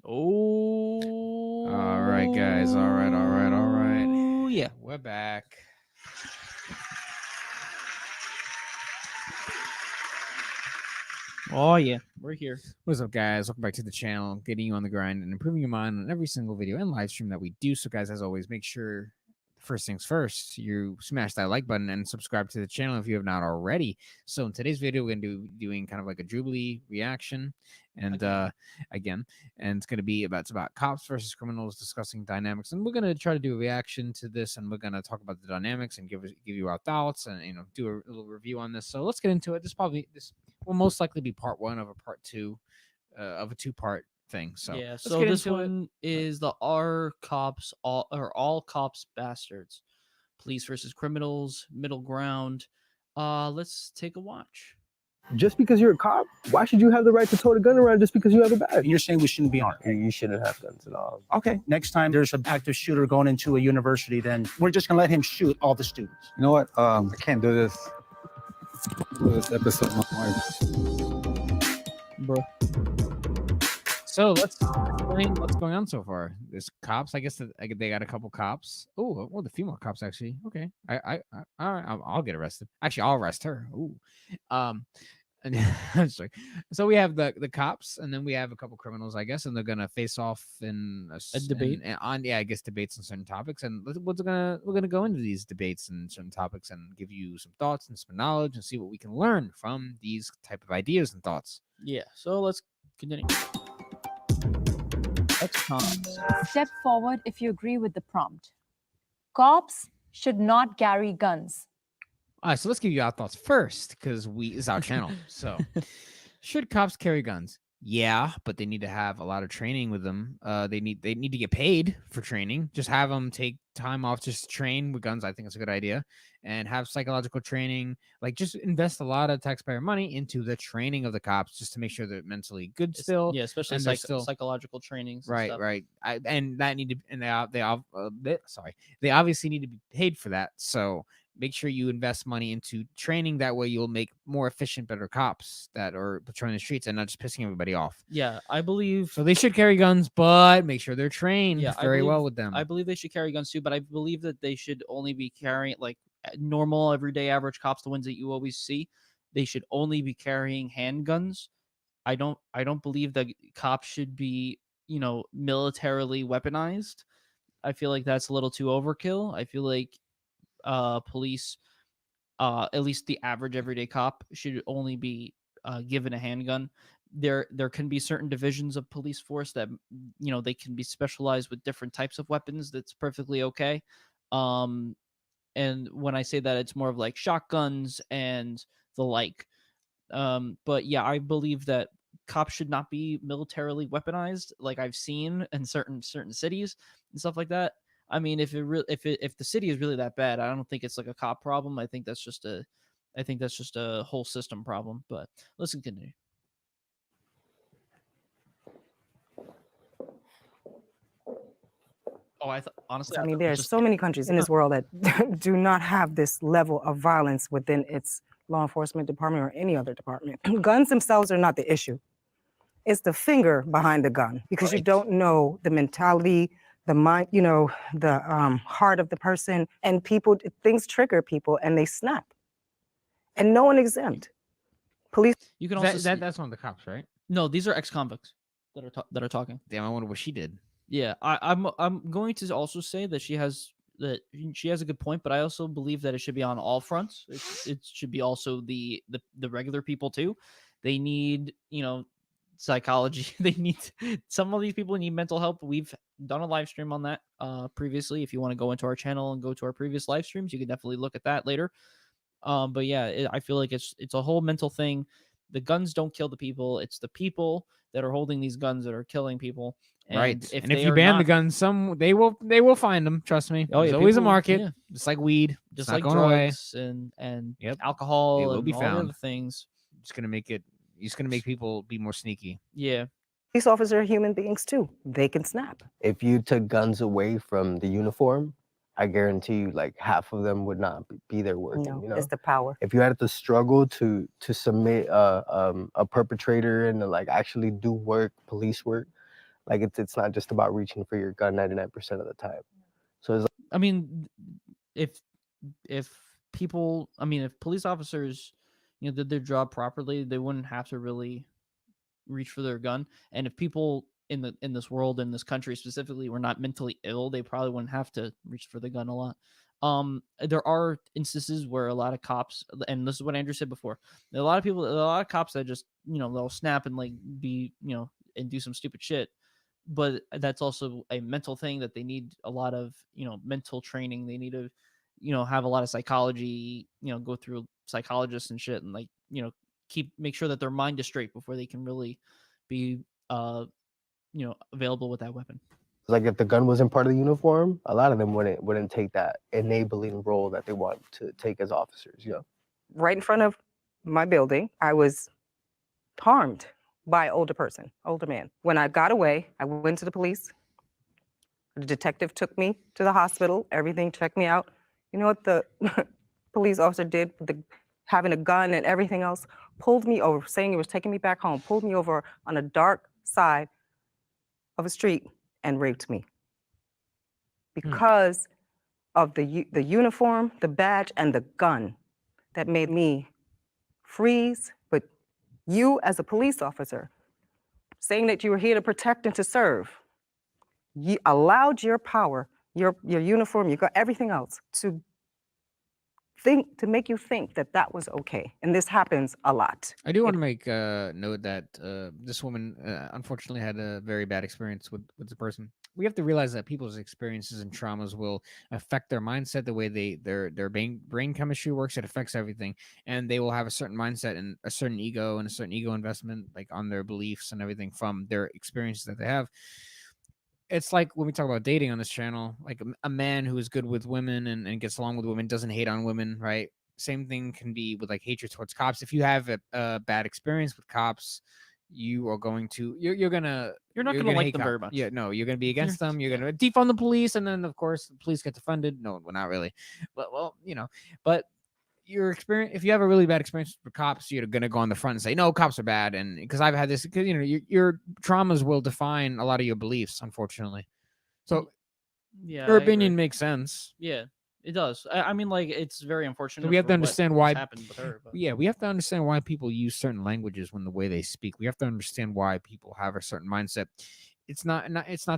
Oh, All right, guys. All right. Yeah. We're back. Oh, yeah. We're here. What's up, guys? Welcome back to the channel. Getting you on the grind and improving your mind on every single video and live stream that we do. So, guys, as always, make sure first things first, you smash that like button and subscribe to the channel if you have not already. So, in today's video, we're going to be doing kind of like a Jubilee reaction, and again, and it's going to be about cops versus criminals, discussing dynamics, and we're going to try to do a reaction to this, and we're going to talk about the dynamics and give you our thoughts, and do a little review on this. So let's get into it. This will most likely be part one of a part two of a two-part thing. So Yeah. let's So get this into it. one is the R cops, all cops bastards. Police versus criminals, middle ground. Let's take a watch. Just because you're a cop, why should you have the right to tote a gun around just because you have a badge? And you're saying we shouldn't be armed. You shouldn't have guns at all. Okay, next time there's an active shooter going into a university, then we're just gonna let him shoot all the students. You know what? I can't do this. Do this episode with my wife. Bro. So let's explain what's going on so far. There's cops. I guess they got a couple cops. Oh, well, a few more cops actually. Okay, I'll get arrested. Actually, I'll arrest her. Ooh, and I'm sorry. So we have the cops, and then we have a couple criminals, I guess, and they're gonna face off in A debate? on I guess debates on certain topics. And we're gonna go into these debates and certain topics and give you some thoughts and some knowledge and see what we can learn from these type of ideas and thoughts. Yeah. So let's continue. Ex-cons. Step forward if you agree with the prompt. Cops should not carry guns. All right, so let's give you our thoughts first, because it's our channel. So, should cops carry guns? Yeah, but they need to have a lot of training with them. They need to get paid for training. Just have them take time off, just train with guns. I think it's a good idea, and have psychological training. Like, just invest a lot of taxpayer money into the training of the cops, just to make sure they're mentally good still. Yeah, especially and they're still psychological trainings. Right, stuff. right. And that need to, and they obviously need to be paid for that. So make sure you invest money into training. That way you'll make more efficient, better cops that are patrolling the streets and not just pissing everybody off. Yeah, I believe. So they should carry guns, but make sure they're trained very well with them. I believe they should carry guns too, but I believe that they should only be carrying like normal, everyday, average cops, the ones that you always see. They should only be carrying handguns. I don't believe that cops should be, militarily weaponized. I feel like that's a little too overkill. I feel like police, at least the average everyday cop, should only be given a handgun. There can be certain divisions of police force that they can be specialized with different types of weapons. That's perfectly okay. And when I say that, it's more of like shotguns and the like. But yeah, I believe that cops should not be militarily weaponized, like I've seen in certain cities and stuff like that. I mean, if the city is really that bad, I don't think it's like a cop problem. I think that's just a whole system problem. But let's continue. Oh, honestly, I mean, there are so many countries in this world that do not have this level of violence within its law enforcement department or any other department. Guns themselves are not the issue. It's the finger behind the gun, because you don't know the mentality, the mind, the heart of the person, and things trigger people and they snap. And no one exempt. Police. You can also that's one of the cops, right? No, these are ex-convicts that are talking. Damn, I wonder what she did. Yeah, I'm going to also say that she has a good point, but I also believe that it should be on all fronts. It should be also the regular people too. They need, psychology. Some of these people need mental help. We've done a live stream on that previously. If you want to go into our channel and go to our previous live streams, you can definitely look at that later. But yeah, I feel like it's a whole mental thing. The guns don't kill the people. It's the people that are holding these guns that are killing people. And right. If you ban the guns, they will find them. Trust me. Oh, There's always a market, just like weed, just like drugs and alcohol. It will be all found. other things. It's gonna make people be more sneaky. Yeah. Police officers are human beings too. They can snap. If you took guns away from the uniform, I guarantee you, like half of them would not be there working. No, You know, it's the power. if you had to struggle to submit a perpetrator and to like actually do work, police work, like it's not just about reaching for your gun 99% of the time. So it's I mean, if people, I mean, if police officers, did their job properly, they wouldn't have to really reach for their gun. And if people in this world, in this country specifically, were not mentally ill, they probably wouldn't have to reach for the gun a lot. There are instances where a lot of cops, and this is what Andrew said before, a lot of cops that just, they'll snap and like be, and do some stupid shit. But that's also a mental thing that they need a lot of, mental training. They need to, have a lot of psychology, go through psychologists and shit, and like, make sure that their mind is straight before they can really be, available with that weapon. like if the gun wasn't part of the uniform, a lot of them wouldn't take that enabling role that they want to take as officers. You know, Right in front of my building, I was harmed by an older man. When I got away, I went to the police. The detective took me to the hospital, everything, checked me out. You know what the police officer did with having a gun and everything else? Pulled me over, saying he was taking me back home, pulled me over on a dark side of a street and raped me because of the uniform, the badge, and the gun that made me freeze. But you, as a police officer, saying that you were here to protect and to serve, you allowed your power, your uniform, you got everything else to make you think that that was okay. And this happens a lot. I do want to make note that this woman unfortunately had a very bad experience with the person. We have to realize that people's experiences and traumas will affect their mindset, the way their brain chemistry works. It affects everything, and they will have a certain mindset and a certain ego investment, like on their beliefs and everything from their experiences that they have. It's like when we talk about dating on this channel, like a man who is good with women and gets along with women doesn't hate on women, right? Same thing can be with like hatred towards cops. If you have a bad experience with cops, you are going to you're not gonna like them very much. Yeah, no, you're gonna be against them. You're gonna defund the police, and then of course the police get defunded. No, well, not really, but but your experience, if you have a really bad experience with cops, you're gonna go on the front and say no, cops are bad, and because I've had this, because your traumas will define a lot of your beliefs, unfortunately. So Yeah, your I opinion agree. makes sense. Yeah, it does. I mean, like, it's very unfortunate. So we have to for understand what's why. happened with her. But Yeah, we have to understand why people use certain languages when the way they speak. We have to understand why people have a certain mindset. It's not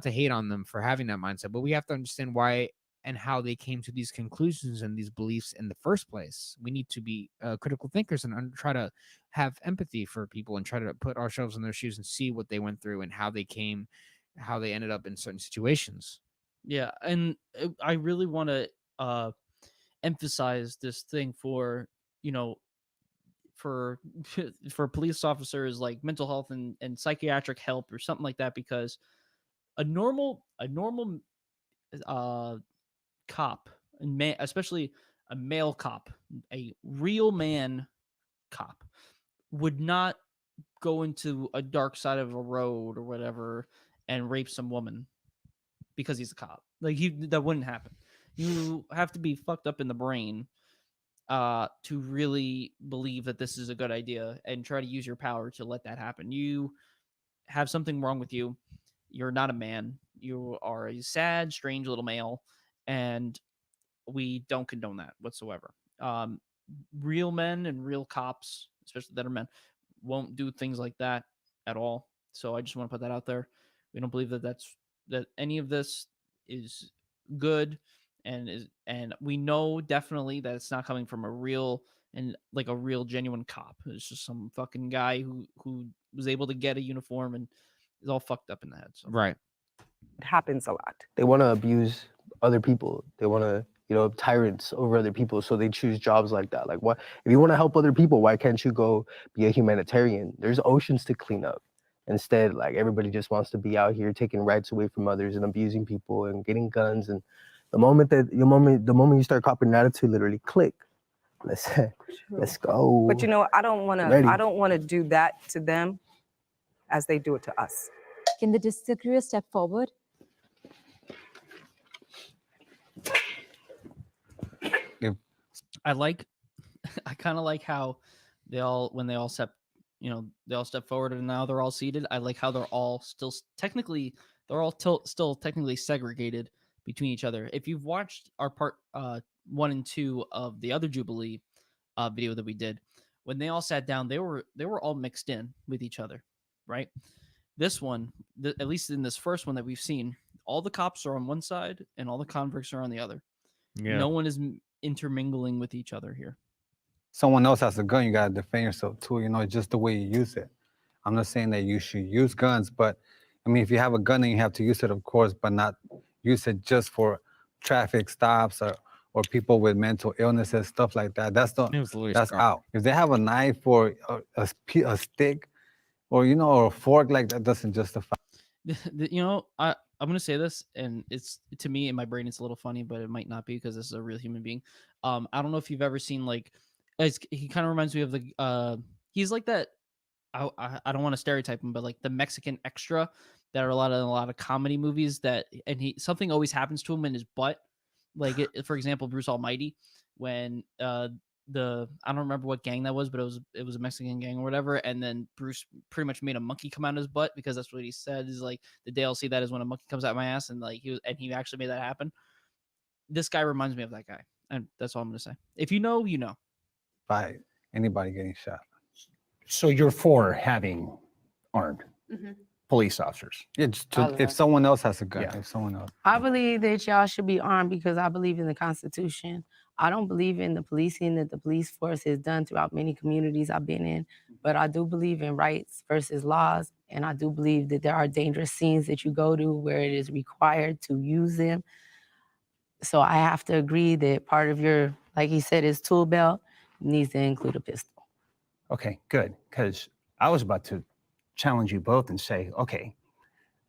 to hate on them for having that mindset, but we have to understand why and how they came to these conclusions and these beliefs in the first place. We need to be critical thinkers and try to have empathy for people and try to put ourselves in their shoes and see what they went through and how they ended up in certain situations. yeah, and I really want to emphasize this thing for you know for for police officers, like mental health and psychiatric help or something like that, because a normal uh cop, and especially a male cop, a real man cop, would not go into a dark side of a road or whatever and rape some woman because he's a cop. Like, that wouldn't happen. You have to be fucked up in the brain to really believe that this is a good idea and try to use your power to let that happen. You have something wrong with you. You're not a man. You are a sad, strange little male, and we don't condone that whatsoever. Real men and real cops, especially that are men, won't do things like that at all. So I just want to put that out there. We don't believe that any of this is good, and we know definitely that it's not coming from a real and like a real genuine cop. It's just some fucking guy who was able to get a uniform and is all fucked up in the head. So. Right. It happens a lot. they want to abuse other people. They want to, tyrants over other people. So they choose jobs like that. Like, what if you want to help other people? Why can't you go be a humanitarian? There's oceans to clean up. Instead, like, everybody just wants to be out here taking rights away from others and abusing people and getting guns. And the moment you start copying an attitude, literally click. Let's go. But I don't want to do that to them as they do it to us. Can the disagree step forward? I like I kind of like how they all when they all step they all step forward and now they're all seated. I like how they're all still technically they're all still technically segregated between each other. If you've watched our part 1 and 2 of the other Jubilee video that we did, when they all sat down, they were all mixed in with each other, right? This one, at least in this first one that we've seen, all the cops are on one side and all the convicts are on the other. Yeah. No one is intermingling with each other here. Someone else has a gun, you gotta defend yourself too. Just the way you use it. I'm not saying that you should use guns, but I mean, if you have a gun, then you have to use it, of course, but not use it just for traffic stops or people with mental illnesses, stuff like that. That's out. If they have a knife or a stick, or or a fork, like that doesn't justify. I'm gonna say this, and it's to me in my brain it's a little funny, but it might not be because this is a real human being. I don't know if you've ever seen he kind of reminds me of he's like that. I don't want to stereotype him, but like the Mexican extra that are a lot of comedy movies and something always happens to him in his butt. Like for example, Bruce Almighty, when I don't remember what gang that was, but it was a Mexican gang or whatever, and then Bruce pretty much made a monkey come out of his butt because that's what he said. Is like the day I'll see that is when a monkey comes out my ass, and he actually made that happen. This guy reminds me of that guy, and that's all I'm gonna say. If you know, you know. By anybody getting shot. So you're for having armed police officers? Yeah, if someone else has a gun, Yeah. if someone else. I believe that y'all should be armed because I believe in the Constitution. I don't believe in the policing that the police force has done throughout many communities I've been in, but I do believe in rights versus laws, and I do believe that there are dangerous scenes that you go to where it is required to use them. So I have to agree that part of your, like he said, his tool belt needs to include a pistol. Okay, good. Because I was about to challenge you both and say, okay,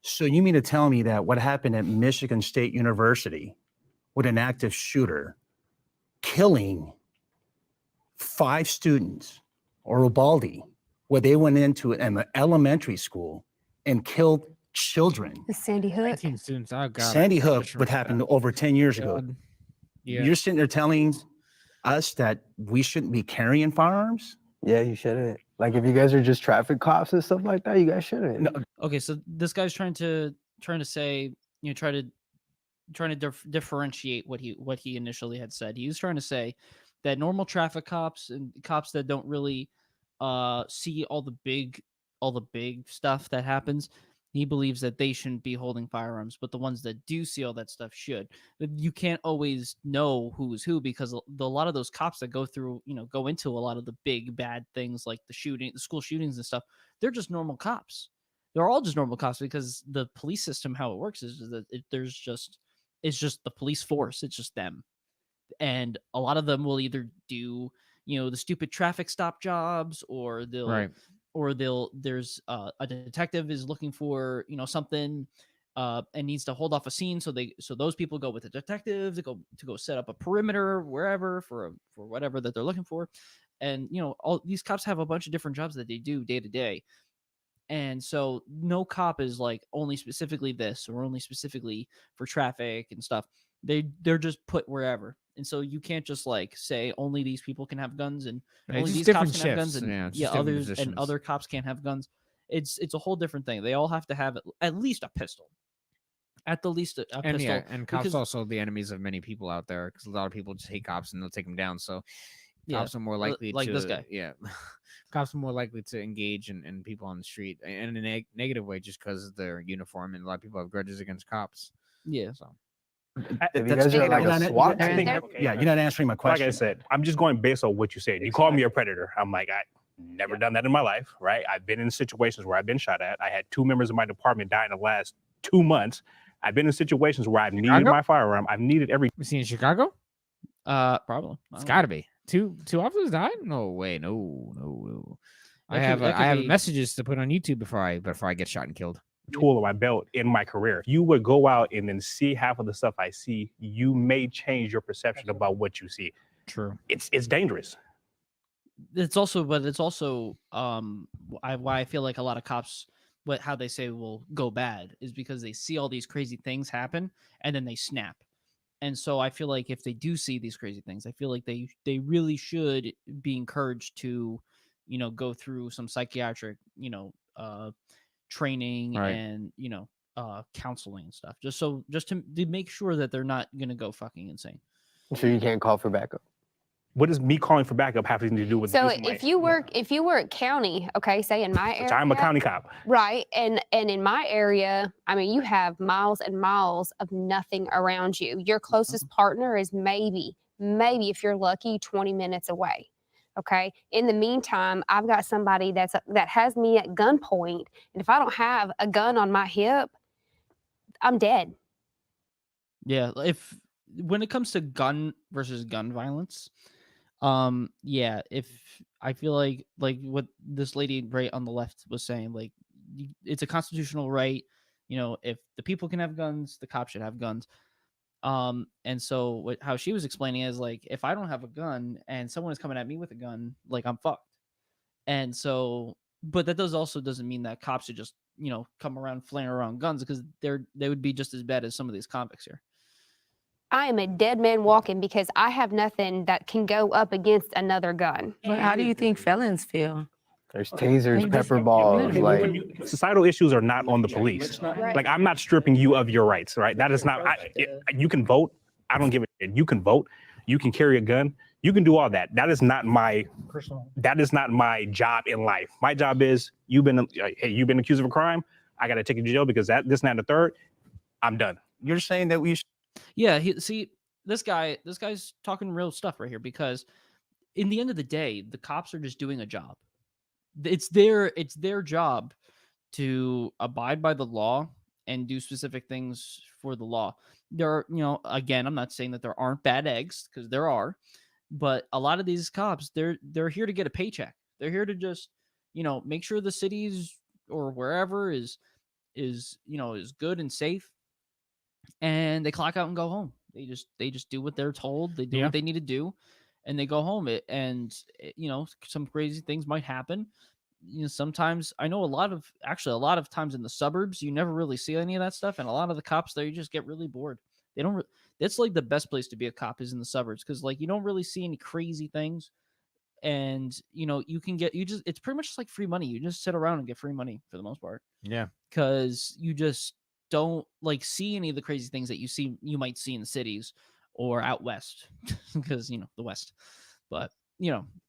so you mean to tell me that what happened at Michigan State University with an active shooter killing 5 students, or Ubaldi, where they went into an elementary school and killed children? Sandy Hook. 15 students. Oh god. Sandy Hook would happen over 10 years ago. God. Yeah. You're sitting there telling us that we shouldn't be carrying firearms? Yeah, you shouldn't. Like if you guys are just traffic cops and stuff like that, you guys shouldn't. No. Okay, so this guy's trying to say, trying to differentiate what he initially had said. He was trying to say that normal traffic cops and cops that don't really see all the big stuff that happens, he believes that they shouldn't be holding firearms, but the ones that do see all that stuff should. You can't always know who's who because a lot of those cops that go into a lot of the big bad things like the school shootings and stuff, they're just normal cops. They're all just normal cops because the police system, how it works is that it's just the police force. It's just them. And a lot of them will either do, the stupid traffic stop jobs, or there's a detective is looking for, something and needs to hold off a scene. So those people go with the detective to go set up a perimeter wherever for whatever that they're looking for. And, all these cops have a bunch of different jobs that they do day to day. And so no cop is like only specifically this or only specifically for traffic and stuff. They're just put wherever. And so you can't just like say only these people can have guns and only these cops can have guns and others and other cops can't have guns. It's a whole different thing. They all have to have at least a pistol. At the least a pistol. Yeah, and cops also the enemies of many people out there because a lot of people just hate cops and they'll take them down. So cops are more likely like to, this guy. Yeah, cops are more likely to engage in people on the street in a negative way just because of their uniform, and a lot of people have grudges against cops. Yeah. So If you guys are like a SWAT I team, think, yeah, you're not answering my question. Like I said, I'm just going based on what you said. You called me a predator. I'm like, I never done that in my life, right? I've been in situations where I've been shot at. I had 2 members of my department die in the last 2 months. I've been in situations where I've needed my firearm. I've needed every. we seen in Chicago. Probably. It's got to be two officers died. No way. No. I have messages to put on YouTube before I get shot and killed. Tool in my belt in my career. You would go out and then see half of the stuff I see. You may change your perception about what you see. True. It's dangerous. It's also why I feel like a lot of cops, how they say will go bad is because they see all these crazy things happen and then they snap. And so I feel like if they do see these crazy things, I feel like they really should be encouraged to, go through some psychiatric, training Right. and, counseling and stuff, just to make sure that they're not gonna go fucking insane. So you can't call for backup. What does me calling for backup having to do with So this if you work county, okay, say in my which area, I'm a county cop. right, and in my area, I mean, you have miles and miles of nothing around you. Your closest partner is maybe if you're lucky, 20 minutes away. Okay. In the meantime, I've got somebody that has me at gunpoint, and if I don't have a gun on my hip, I'm dead. Yeah, when it comes to gun versus gun violence, yeah, if I feel like what this lady right on the left was saying, like it's a constitutional right, if the people can have guns, the cops should have guns. And so how she was explaining is like, if I don't have a gun and someone is coming at me with a gun, like I'm fucked. And so, but that doesn't mean that cops should just, come around flaying around guns, because they would be just as bad as some of these convicts here. I am a dead man walking because I have nothing that can go up against another gun. But how do you think felons feel? There's tasers, They just- pepper balls, Yeah. like Societal issues are not on the police. Like, I'm not stripping you of your rights, right? That is not. You can vote. I don't give a shit. You can vote. You can carry a gun. You can do all that. That is not my personal. That is not my job in life. My job is you've been accused of a crime. I got to take you to jail because this, and that, and the third. I'm done. You're saying that we Yeah, this guy's talking real stuff right here, because in the end of the day, the cops are just doing a job. It's their job to abide by the law and do specific things for the law. There are, again, I'm not saying that there aren't bad eggs, because there are, but a lot of these cops, they're here to get a paycheck. They're here to just, make sure the cities or wherever is good and safe, and they clock out and go home. They just do what they're told. They do what they need to do, and they go home. Some crazy things might happen. Sometimes I know a lot of times in the suburbs, you never really see any of that stuff, and a lot of the cops there, you just get really bored. They don't. That's like the best place to be a cop is in the suburbs, because like you don't really see any crazy things, and you can get it's pretty much just like free money. You just sit around and get free money for the most part. Yeah. Because you just don't like see any of the crazy things that you might see in the cities or out west, because the West. But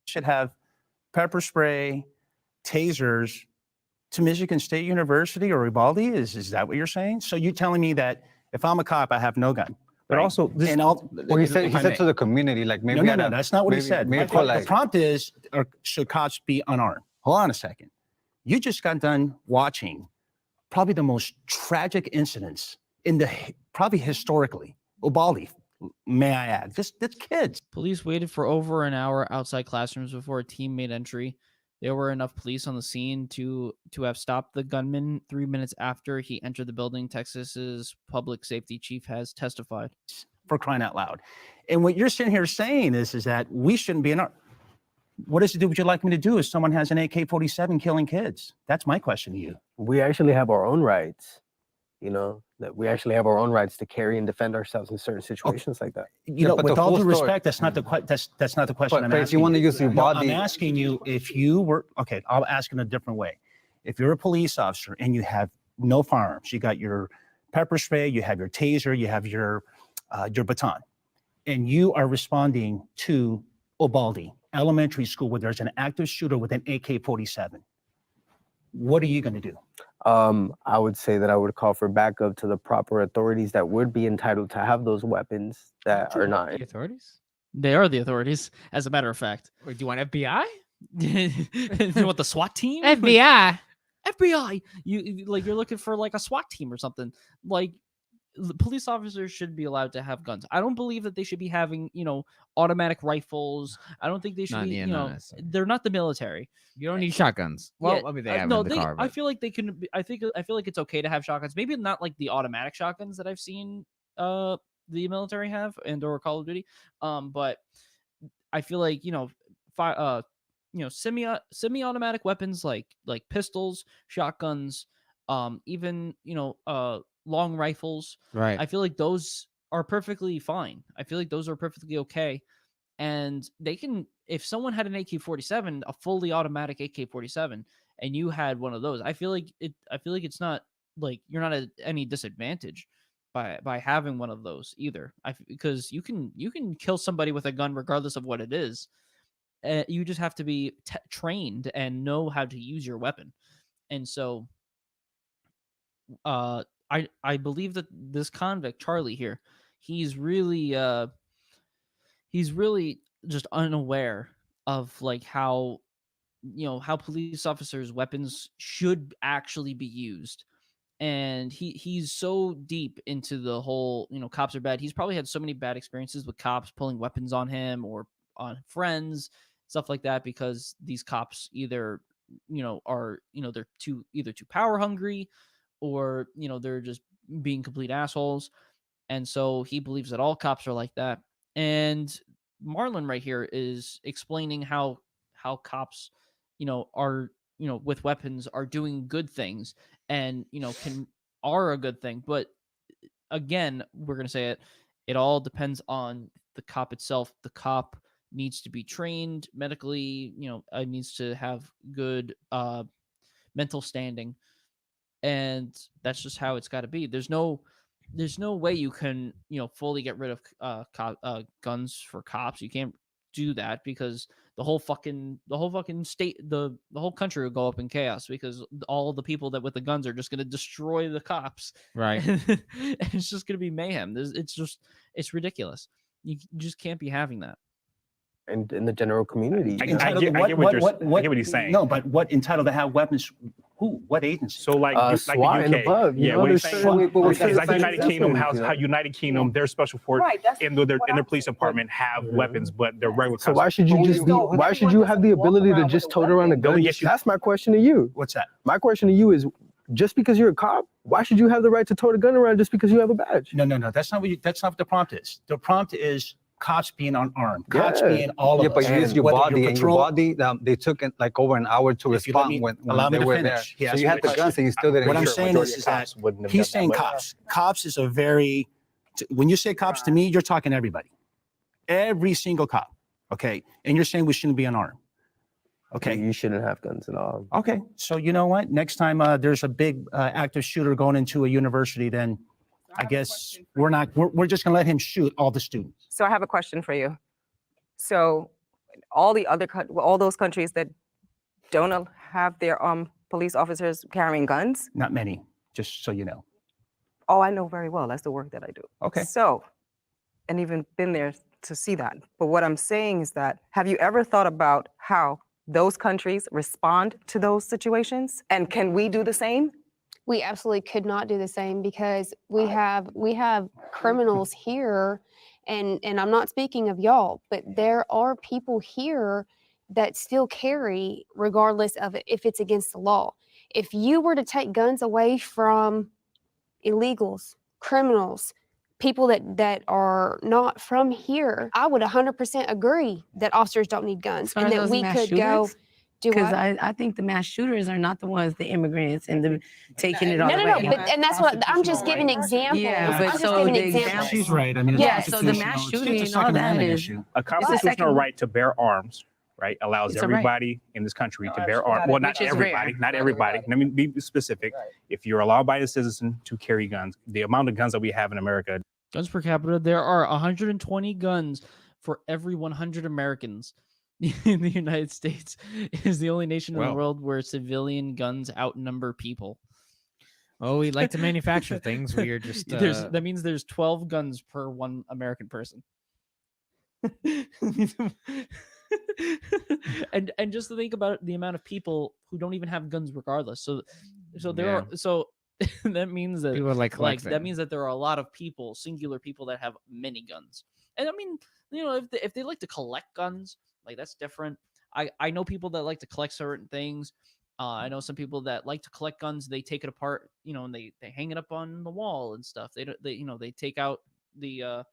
should have pepper spray, tasers to Michigan State University or Uvalde. Is that what you're saying? So you're telling me that if I'm a cop, I have no gun. But also, Well, he said to the community, like maybe No, that's not what he said. Maybe The prompt is, should cops be unarmed? Hold on a second. You just got done watching probably the most tragic incidents probably historically. Uvalde, may I add. That's kids. police waited for over an hour outside classrooms before a team made entry. There were enough police on the scene to have stopped the gunman 3 minutes after he entered the building, Texas's public safety chief has testified. For crying out loud. And what you're sitting here saying is that we shouldn't be what is it would you like me to do if someone has an AK-47 killing kids? That's my question to you. we actually have our own rights. That we actually have our own rights to carry and defend ourselves in certain situations like that. But With the all full due story- respect, that's not the that's not the question I'm But asking. if you want to use your No, body, I'm asking you if you were okay. I'll ask in a different way. If you're a police officer and you have no firearms, you got your pepper spray, you have your taser, you have your baton, and you are responding to Uvalde Elementary School where there's an active shooter with an AK-47, what are you going to do? I would say that I would call for backup to the proper authorities that would be entitled to have those weapons that are not. The authorities? They are the authorities, as a matter of fact. Wait, do you want FBI? You want the SWAT team? FBI. FBI. You're looking for like a SWAT team or something. Like, the police officers should be allowed to have guns. I don't believe that they should be having, automatic rifles. I don't think they should be, not necessarily. they're not the military. You don't need shotguns. Well, Yeah, I mean, they have no, in the car, I but feel like they can. I feel like it's okay to have shotguns. Maybe not like the automatic shotguns that I've seen the military have and or Call of Duty. But I feel like semi-automatic weapons like pistols, shotguns, even long rifles. right. I feel like those are perfectly fine. I feel like those are perfectly okay. And they can, if someone had an AK-47, a fully automatic AK-47, and you had one of those, I feel like it's not like you're not at any disadvantage by having one of those either. Because you can kill somebody with a gun regardless of what it is. You just have to be trained and know how to use your weapon. And so, I believe that this convict Charlie here, he's really just unaware of like how how police officers' weapons should actually be used. And he's so deep into the whole, cops are bad. He's probably had so many bad experiences with cops pulling weapons on him or on friends, stuff like that, because these cops either, are, they're either too power hungry, or, they're just being complete assholes. And so he believes that all cops are like that. And Marlon right here is explaining how cops, are, with weapons are doing good things, and, are a good thing. But again, we're going to say it all depends on the cop itself. The cop needs to be trained medically, needs to have good mental standing, and that's just how it's got to be. There's no way you can fully get rid of guns for cops. You can't do that, because the whole fucking state, the whole country will go up in chaos, because all the people that with the guns are just going to destroy the cops. Right. And it's just going to be mayhem. It's ridiculous. You just can't be having that. And in the general community. I you know? get what he's saying. No, but what entitled to have weapons? Who? What agency? So like, like SWAT the and UK, above. yeah, what he's there's saying. certain- Because like United Kingdom, definitely, how United Kingdom, their special force Right, that's in their what in their I'm police saying. department have weapons, but they're regular So cops. why should you just be? Why should you have the ability to just tote around a gun? yes, you- That's my question to you. What's that? My question to you is, just because you're a cop, why should you have the right to tote a gun around just because you have a badge? No. That's not what the prompt is. The prompt is cops being unarmed, cops Yeah. being all of Yeah, us. but you use your Whether you're body, and your patrol- body, they took it like over an hour to If you let respond me- when allow me they to were finish. He there. So asked you me had a the guns question. and you still didn't What I'm use it. saying is that he's saying cops. Cops is a very, when you say cops to me, you're talking everybody. Every single cop, okay? And you're saying we shouldn't be unarmed. Okay. You shouldn't have guns at all. Okay. So you know what? Next time there's a big active shooter going into a university, then I guess we're just gonna let him shoot all the students. So I have a question for you. So all those countries that don't have their police officers carrying guns. Not many, just so you know. Oh, I know very well. That's the work that I do. Okay. So, and even been there to see that. But what I'm saying is that, have you ever thought about how those countries respond to those situations? And can we do the same? We absolutely could not do the same, because we have criminals here, and I'm not speaking of y'all, but there are people here that still carry regardless of if it's against the law. If you were to take guns away from illegals, criminals, people that are not from here, I would 100% agree that officers don't need guns, So are and that those we mass could go shooters? do Because what? I think the mass shooters are not the ones, the immigrants, and the taking it all No, away. and that's what I'm just giving examples. Yeah, I'm but just so giving the examples. example- She's right. I mean, Yeah, it's so the mass constitutional. shooting It's and all Second that Amendment is- issue. A constitutional right to bear arms, right, allows It's a right. everybody in this country to bear arms. Well, not Which is everybody, rare. not everybody. Let me be specific. If you're a law-abiding citizen to carry guns, the amount of guns that we have in America. Guns per capita, there are 120 guns for every 100 Americans. In the United States is the only nation in the Well. world where civilian guns outnumber people. Oh, we like to manufacture things. We are just That means there's 12 guns per one American person. and just to think about the amount of people who don't even have guns regardless. So there Yeah. are that means that people like that collecting. means that there are a lot of people, singular people, that have many guns. And I mean, if they like to collect guns, like, that's different. I know people that like to collect certain things. I know some people that like to collect guns. They take it apart, and they hang it up on the wall and stuff. They take out the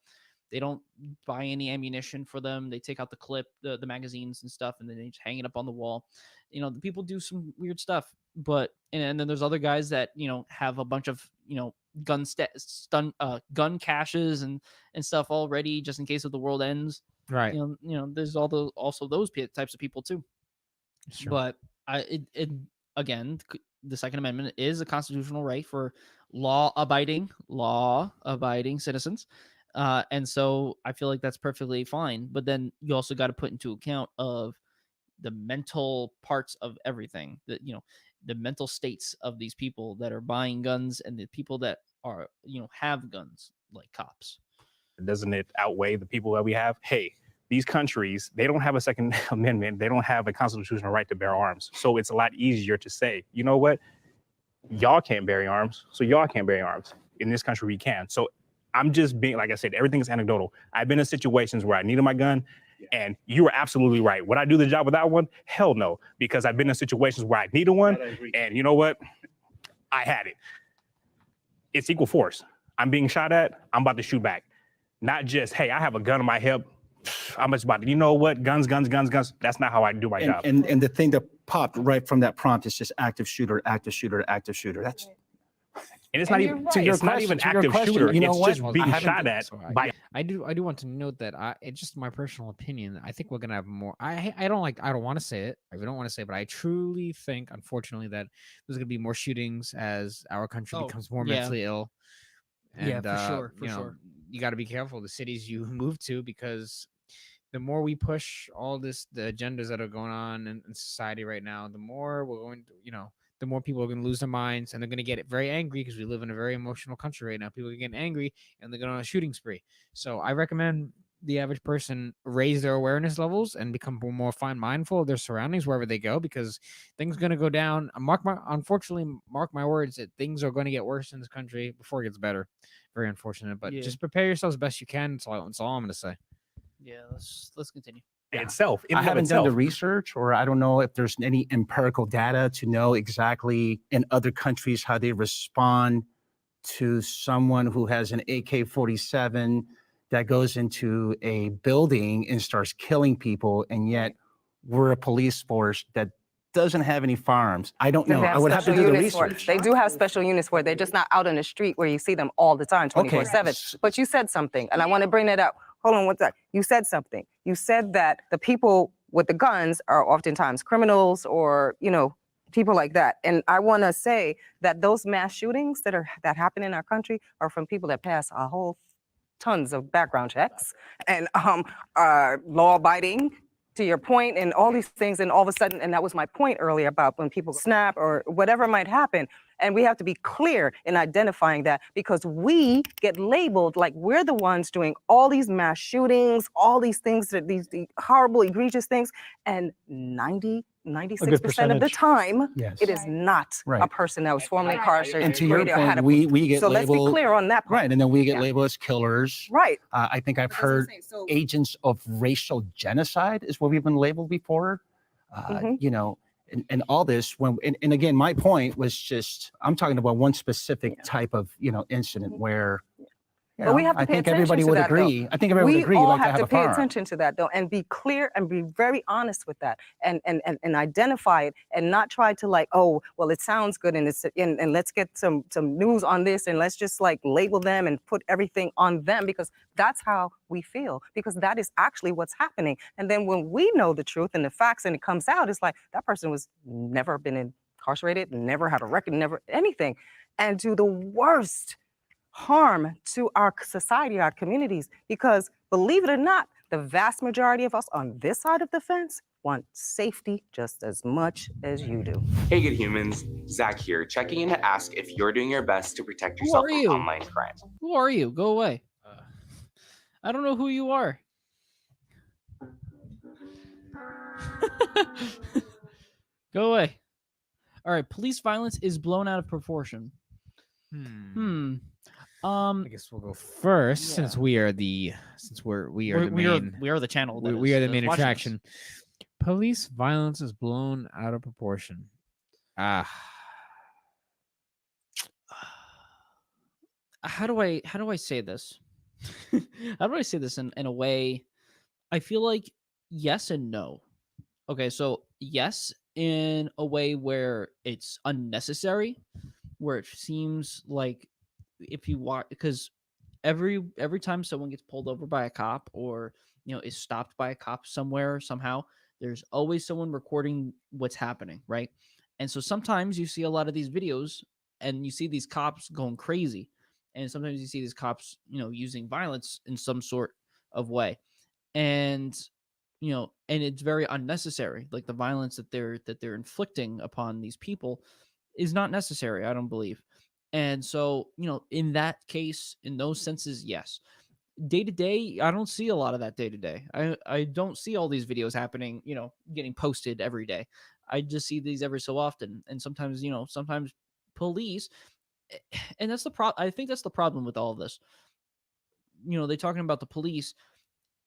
they don't buy any ammunition for them. They take out the clip, the magazines and stuff, and then they just hang it up on the wall. The people do some weird stuff. but and then there's other guys that have a bunch of gun caches and stuff already just in case if the world ends. Right. There's also those types of people too. Sure. But again, the Second Amendment is a constitutional right for law-abiding citizens, and so I feel like that's perfectly fine. But then you also got to put into account of the mental parts of everything, that the mental states of these people that are buying guns and the people that are have guns, like cops. Doesn't it outweigh the people that we have? Hey, these countries, they don't have a Second Amendment. They don't have a constitutional right to bear arms. So it's a lot easier to say, you know what? Y'all can't bear arms, so y'all can't bear arms. In this country, we can. So I'm just being, like I said, everything is anecdotal. I've been in situations where I needed my gun, and you were absolutely right. Would I do the job without one? Hell no, because I've been in situations where I needed one, and you know what? I had it. It's equal force. I'm being shot at, I'm about to shoot back. Not just, hey, I have a gun on my hip, I'm just about to, you know what? Guns. That's not how I do my job. And the thing that popped right from that prompt is just active shooter. That's And it's not even it's not even active shooter. You know it's what? just being shot at by. I do want to note that it's just my personal opinion. I think we're gonna have more. I don't want to say it. I don't want to say it, but I truly think, unfortunately, that there's gonna be more shootings as our country becomes more mentally ill. And, for sure. You got to be careful the cities you move to, because the more we push all the agendas that are going on in society right now, the more we're going to, the more people are going to lose their minds, and they're going to get very angry, because we live in a very emotional country right now. People are getting angry and they're going on a shooting spree. So I recommend the average person raise their awareness levels and become more mindful of their surroundings wherever they go, because things are going to go down. Unfortunately, mark my words, that things are going to get worse in this country before it gets better. Very unfortunate, but just prepare yourselves best you can. That's all I'm going to say. Yeah, let's continue. Itself. I haven't done the research, or I don't know if there's any empirical data to know exactly in other countries how they respond to someone who has an AK-47 that goes into a building and starts killing people, and yet we're a police force that doesn't have any firearms. I don't know. I would have to do the research. They do have special units for it. They're just not out in the street where you see them all the time, 24/7. But you said something, and I want to bring that up. Hold on one sec. You said something. You said that the people with the guns are oftentimes criminals, or people like that. And I want to say that those mass shootings that happen in our country are from people that pass a whole tons of background checks and are law-abiding, to your point, and all these things, and all of a sudden, and that was my point earlier about when people snap or whatever might happen. And we have to be clear in identifying that, because we get labeled like we're the ones doing all these mass shootings, all these things, these horrible, egregious things, and 96% of the time, it is not a person that was formerly incarcerated. And to your point, we get so labeled. let's be clear on that part. Right, and then we get labeled as killers. Right. I think I've heard agents of racial genocide is what we've been labeled before. And all this, and again, my point was just, I'm talking about one specific type of, incident where, but we have to I pay think attention everybody to would that, agree. though. I think everybody would agree. We all Like to have have to a pay firearm. attention to that, though, and be clear and be very honest with that, and identify it, and not try to it sounds good, and let's get some news on this, and let's just label them and put everything on them, because that's how we feel, because that is actually what's happening. And then when we know the truth and the facts, and it comes out, it's like that person was never been incarcerated, never had a record, never anything, and do the worst harm to our society, our communities, because believe it or not, the vast majority of us on this side of the fence want safety just as much as you do. Hey, good humans. Zach here, checking in to ask if you're doing your best to protect yourself from online crime. Who are you? Go away. I don't know who you are. Go away. All right. Police violence is blown out of proportion. I guess we'll go first, since we are the channel. We are the main attraction. Police violence is blown out of proportion. How do I say this? How do I say this in a way? I feel like yes and no. Okay, so yes, in a way where it's unnecessary, where it seems like if you watch, because every time someone gets pulled over by a cop or is stopped by a cop somewhere somehow, there's always someone recording what's happening, right? And so sometimes you see a lot of these videos and you see these cops going crazy, and sometimes you see these cops using violence in some sort of way, and and it's very unnecessary. Like the violence that they're inflicting upon these people is not necessary, I don't believe. And so in that case, in those senses, yes. Day to day, I don't see a lot of that day to day. I don't see all these videos happening, getting posted every day. I just see these every so often, and sometimes sometimes police, and that's the problem. I think that's the problem with all of this. They're talking about the police,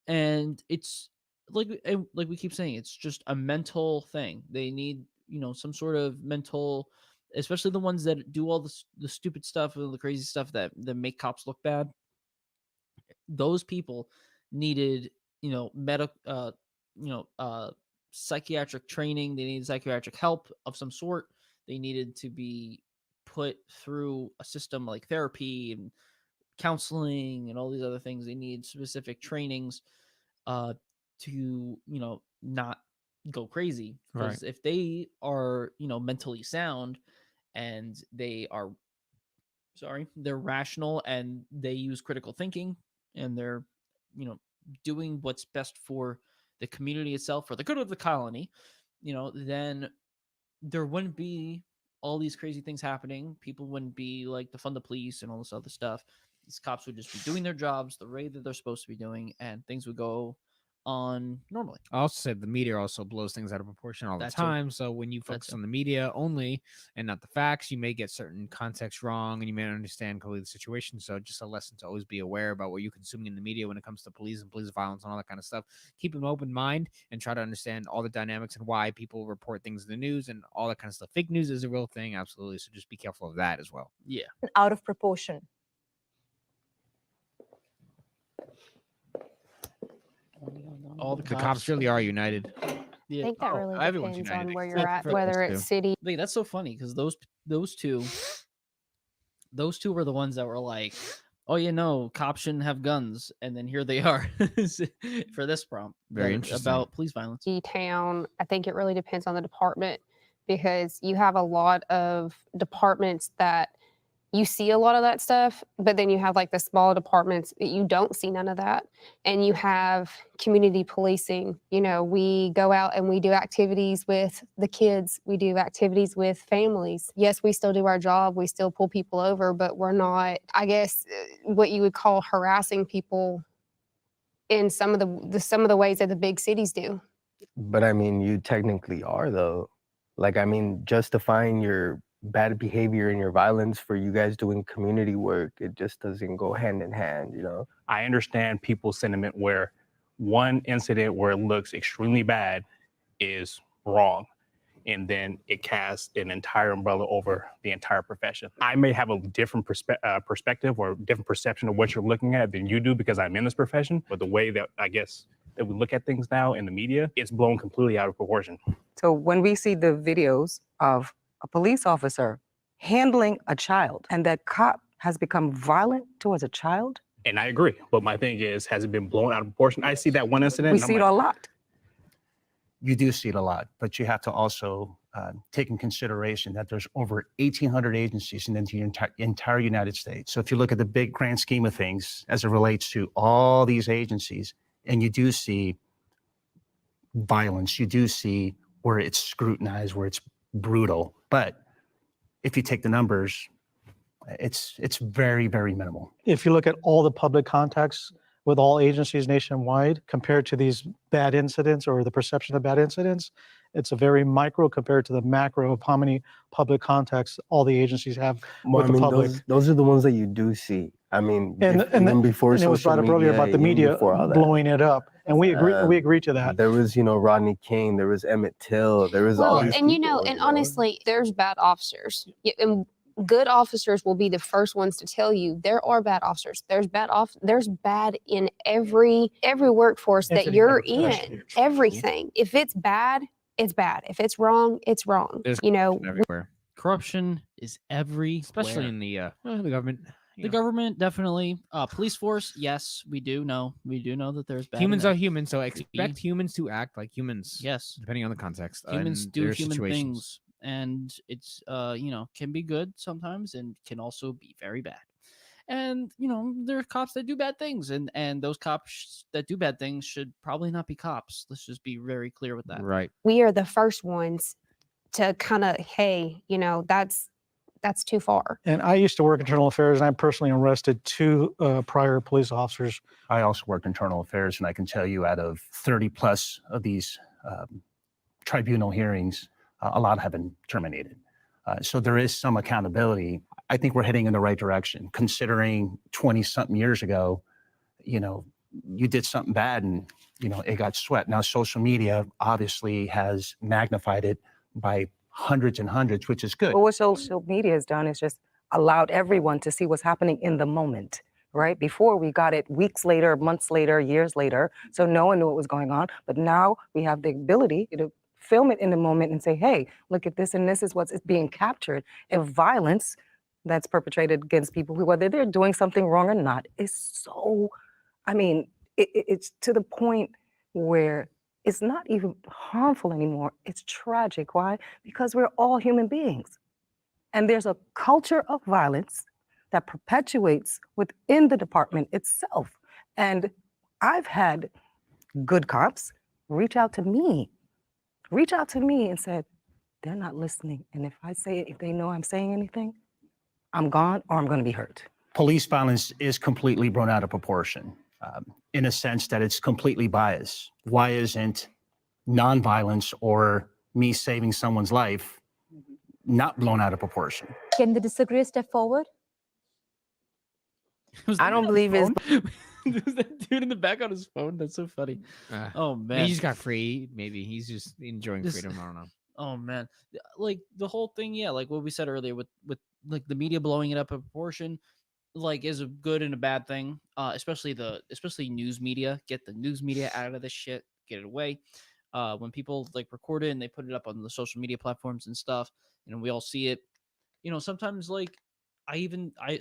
and it's like we keep saying, it's just a mental thing. They need some sort of mental, especially the ones that do all the stupid stuff and the crazy stuff that make cops look bad. Those people needed psychiatric training. They needed psychiatric help of some sort. They needed to be put through a system like therapy and counseling and all these other things. They need specific trainings to not go crazy, Right. because if they are mentally sound and they're rational and they use critical thinking and they're doing what's best for the community itself, for the good of the colony, then there wouldn't be all these crazy things happening. People wouldn't be like defund the police and all this other stuff. These cops would just be doing their jobs the way that they're supposed to be doing, and things would go on normally. I also said the media also blows things out of proportion all the That too. time. So when you focus on the media only and not the facts, you may get certain context wrong and you may not understand completely the situation. So just a lesson to always be aware about what you're consuming in the media when it comes to police and police violence and all that kind of stuff. Keep an open mind and try to understand all the dynamics and why people report things in the news and all that kind of stuff. Fake news is a real thing, absolutely. So just be careful of that as well. Yeah. Out of proportion. All The cops really are united. Yeah. I think that really everyone's depends united on where you're except at, for whether those it's two. city. Wait, that's so funny because those two were the ones that were like, oh cops shouldn't have guns, and then here they are for this prompt. Very interesting. About police violence. Town, I think it really depends on the department, because you have a lot of departments that you see a lot of that stuff, but then you have like the small departments that you don't see none of that. And you have community policing. We go out and we do activities with the kids. We do activities with families. Yes, we still do our job. We still pull people over, but we're not, I guess, what you would call harassing people in some of the ways that the big cities do. But I mean, you technically are though. Like, I mean, justifying your bad behavior and your violence for you guys doing community work, it just doesn't go hand in hand, I understand people's sentiment where one incident where it looks extremely bad is wrong, and then it casts an entire umbrella over the entire profession. I may have a different perspective or different perception of what you're looking at than you do because I'm in this profession, but the way that I guess that we look at things now in the media, it's blown completely out of proportion. So when we see the videos of a police officer handling a child and that cop has become violent towards a child. And I agree, but my thing is, has it been blown out of proportion? I see that one incident. We see it a lot. You do see it a lot, but you have to also take in consideration that there's over 1,800 agencies in the entire United States. So if you look at the big grand scheme of things as it relates to all these agencies, and you do see violence, you do see where it's scrutinized, where it's brutal. But if you take the numbers, it's very, very minimal. If you look at all the public contacts with all agencies nationwide compared to these bad incidents or the perception of bad incidents, it's a very micro compared to the macro of how many public contacts all the agencies have with the public. Those are the ones that you do see. I mean, even before and it was brought up earlier about the media blowing it up, and we agree to that. There was, Rodney King, there was Emmett Till, there was all these and people, and honestly, there's bad officers. And good officers will be the first ones to tell you there are bad officers. There's bad in every workforce that you're in. Everything. If it's bad, it's bad. If it's wrong, it's wrong. There's You know, everywhere, Corruption is everywhere, especially in the government. The government, definitely. Police force, yes, we do know that there's bad. Humans and are that humans, so could expect be- humans to act like humans. Yes, depending on the context. humans and do their human situations. things, and it's can be good sometimes and can also be very bad. And there are cops that do bad things, and those cops that do bad things should probably not be cops. Let's just be very clear with that. Right. we are the first ones to kind of, hey, that's too far. And I used to work internal affairs, and I personally arrested 2 prior police officers. I also work internal affairs, and I can tell you out of 30 plus of these tribunal hearings, a lot have been terminated. So there is some accountability. I think we're heading in the right direction, considering 20-something years ago, you did something bad and, it got swept. Now, social media obviously has magnified it by hundreds and hundreds, which is good. But what social media has done is just allowed everyone to see what's happening in the moment, right? Before we got it weeks later, months later, years later, so no one knew what was going on. But now we have the ability to film it in the moment and say, hey, look at this, and this is what's being captured. And violence that's perpetrated against people, who, whether they're doing something wrong or not, is so, it's to the point where it's not even harmful anymore. It's tragic. Why? Because we're all human beings. And there's a culture of violence that perpetuates within the department itself. And I've had good cops reach out to me and said, they're not listening. And if they know I'm saying anything, I'm gone or I'm going to be hurt. Police violence is completely blown out of proportion, in a sense that it's completely biased. Why isn't nonviolence or me saving someone's life not blown out of proportion? Can the disagree step forward? I don't believe it's. Was that dude in the back on his phone? That's so funny. Oh man, He just got free. Maybe he's just enjoying This- freedom. I don't know. Oh man, like the whole thing, yeah, like what we said earlier with like the media blowing it up in proportion, like is a good and a bad thing. Especially news media. Get the news media out of this shit. Get it away. When people like record it and they put it up on the social media platforms and stuff, we all see it. Sometimes like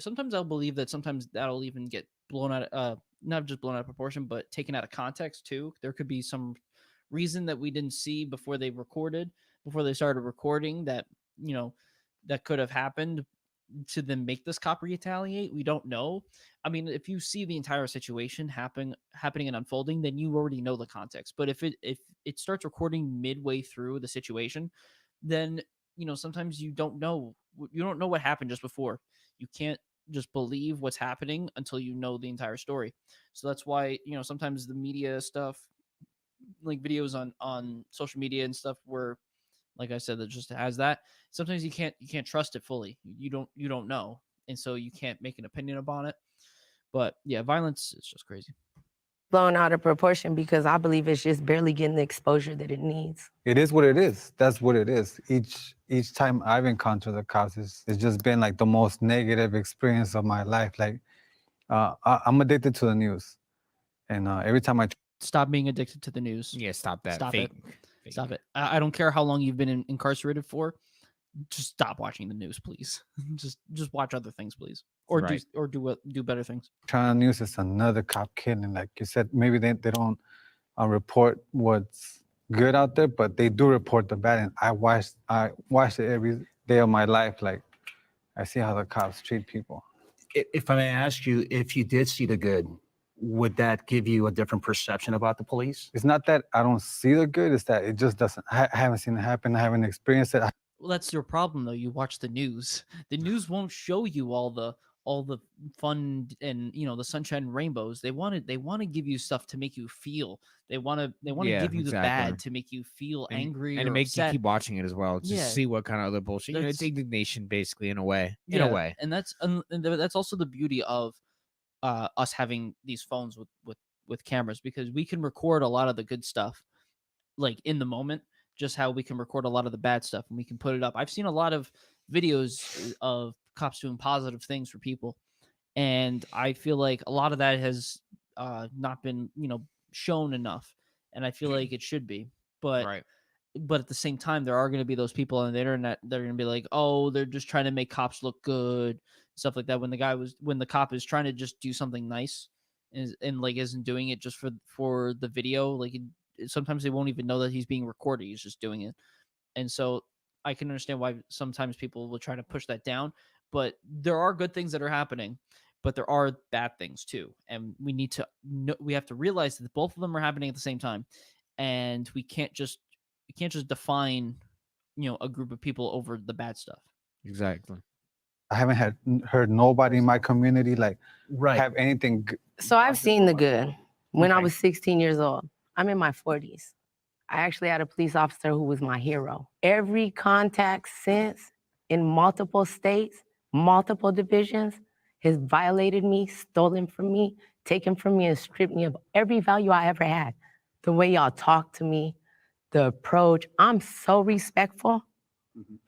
sometimes I'll believe that sometimes that'll even get blown out. Not just blown out of proportion, but taken out of context too. There could be some reason that we didn't see before they started recording that that could have happened to then make this cop retaliate. We don't know. I mean, if you see the entire situation happening and unfolding, then you already know the context. But if it starts recording midway through the situation, then sometimes you don't know what happened just before. You can't just believe what's happening until you know the entire story. So that's why sometimes the media stuff, like videos on social media and stuff, where like I said, that just has that. Sometimes you can't trust it fully. You don't know, and so you can't make an opinion upon it. But yeah, violence is just crazy. Blown out of proportion because I believe it's just barely getting the exposure that it needs. It is what it is. That's what it is. Each time I've encountered the cops, it's just been like the most negative experience of my life. Like I'm addicted to the news, and every time I Stop being addicted to the news. Yeah, stop that. Stop Fake. it. Stop it. I don't care how long you've been incarcerated for. Just stop watching the news, please. just watch other things, please, or Right. do better things. China News is another cop killing. Like you said, maybe they don't report what's good out there, but they do report the bad. And I watch it every day of my life. Like I see how the cops treat people. If I may ask you, if you did see the good, would that give you a different perception about the police? It's not that I don't see the good, it's that it just doesn't. I haven't seen it happen. I haven't experienced it. Well, that's your problem though. You watch the news. The news won't show you all the fun and the sunshine and rainbows. They want to give you stuff to make you feel. They want to Yeah, give you the exactly. bad to make you feel And- angry and or it makes upset. you keep watching it as well. Just Yeah. see what kind of other bullshit. It's That's- indignation, basically, in a way. And that's also the beauty of us having these phones with cameras, because we can record a lot of the good stuff like in the moment, just how we can record a lot of the bad stuff and we can put it up. I've seen a lot of videos of cops doing positive things for people, and I feel like a lot of that has not been shown enough, and I feel like it should be. But Right. but at the same time, there are going to be those people on the internet that are going to be like, oh, they're just trying to make cops look good, stuff like that. When the cop is trying to just do something nice and like isn't doing it just for the video, like sometimes they won't even know that he's being recorded. He's just doing it. And so I can understand why sometimes people will try to push that down, but there are good things that are happening, but there are bad things too. And we have to realize that both of them are happening at the same time. And we can't just define, a group of people over the bad stuff. Exactly. I haven't heard nobody in my community like Right. have anything. So I've seen the good. When I Okay. was 16 years old, I'm in my 40s. I actually had a police officer who was my hero. Every contact since in multiple states, multiple divisions, has violated me, stolen from me, taken from me, and stripped me of every value I ever had. The way y'all talk to me, the approach, I'm so respectful.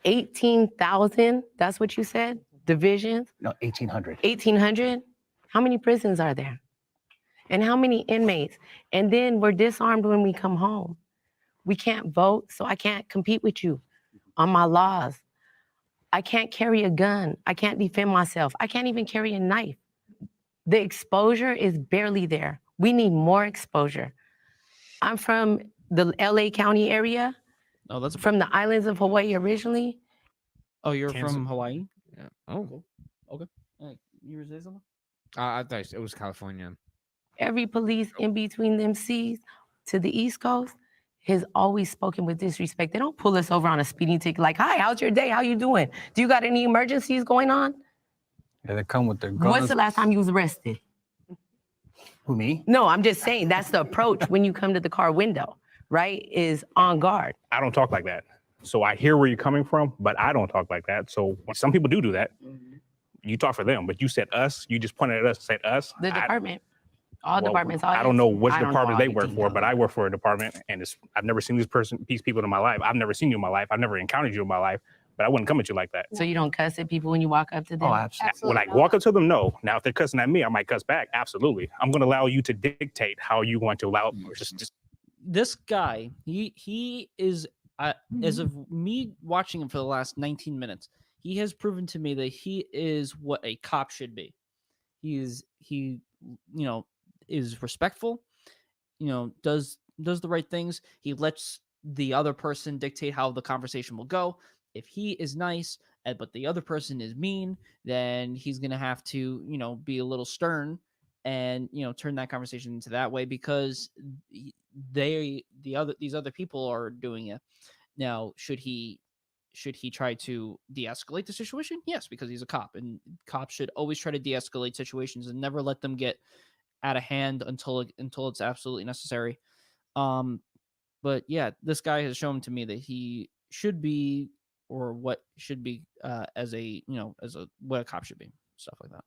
18,000, that's what you said? Divisions? No, 1,800. 1,800? How many prisons are there? And how many inmates? And then we're disarmed when we come home. We can't vote, so I can't compete with you on my laws. I can't carry a gun. I can't defend myself. I can't even carry a knife. The exposure is barely there. We need more exposure. I'm from the LA County area, Oh, that's from the islands of Hawaii originally. Oh, you're Kansas- from Hawaii? Yeah. Oh, Okay. You were saying something? I thought it was California. Every police in between them seas to the East Coast has always spoken with disrespect. They don't pull us over on a speeding ticket like, hi, how's your day? How you doing? Do you got any emergencies going on? Yeah, they come with their guns. When's the last time you was arrested? Who, me? No, I'm just saying that's the approach when you come to the car window, right? Is on guard. I don't talk like that. So I hear where you're coming from, but I don't talk like that. So some people do that. You talk for them, but you said us. You just pointed at us and said us. The department. All Well, departments. All I don't know which I don't know department all they your work for, details. but I work for a department, and I've never seen these people in my life. I've never seen you in my life. I've never encountered you in my life, but I wouldn't come at you like that. So you don't cuss at people when you walk up to them? Oh, absolutely. When I walk up to them, no. Now, if they're cussing at me, I might cuss back. Absolutely. I'm going to allow you to dictate how you want to allow. Just This guy, he is, as of me watching him for the last 19 minutes, he has proven to me that he is what a cop should be. He is respectful, does the right things. He lets the other person dictate how the conversation will go. If he is nice, but the other person is mean, then he's going to have to, be a little stern and, turn that conversation into that way, because these other people are doing it. Now, should he try to de-escalate the situation? Yes, because he's a cop, and cops should always try to de-escalate situations and never let them get out of hand until it's absolutely necessary. But yeah, this guy has shown to me that he should be, or what should be, what a cop should be, stuff like that.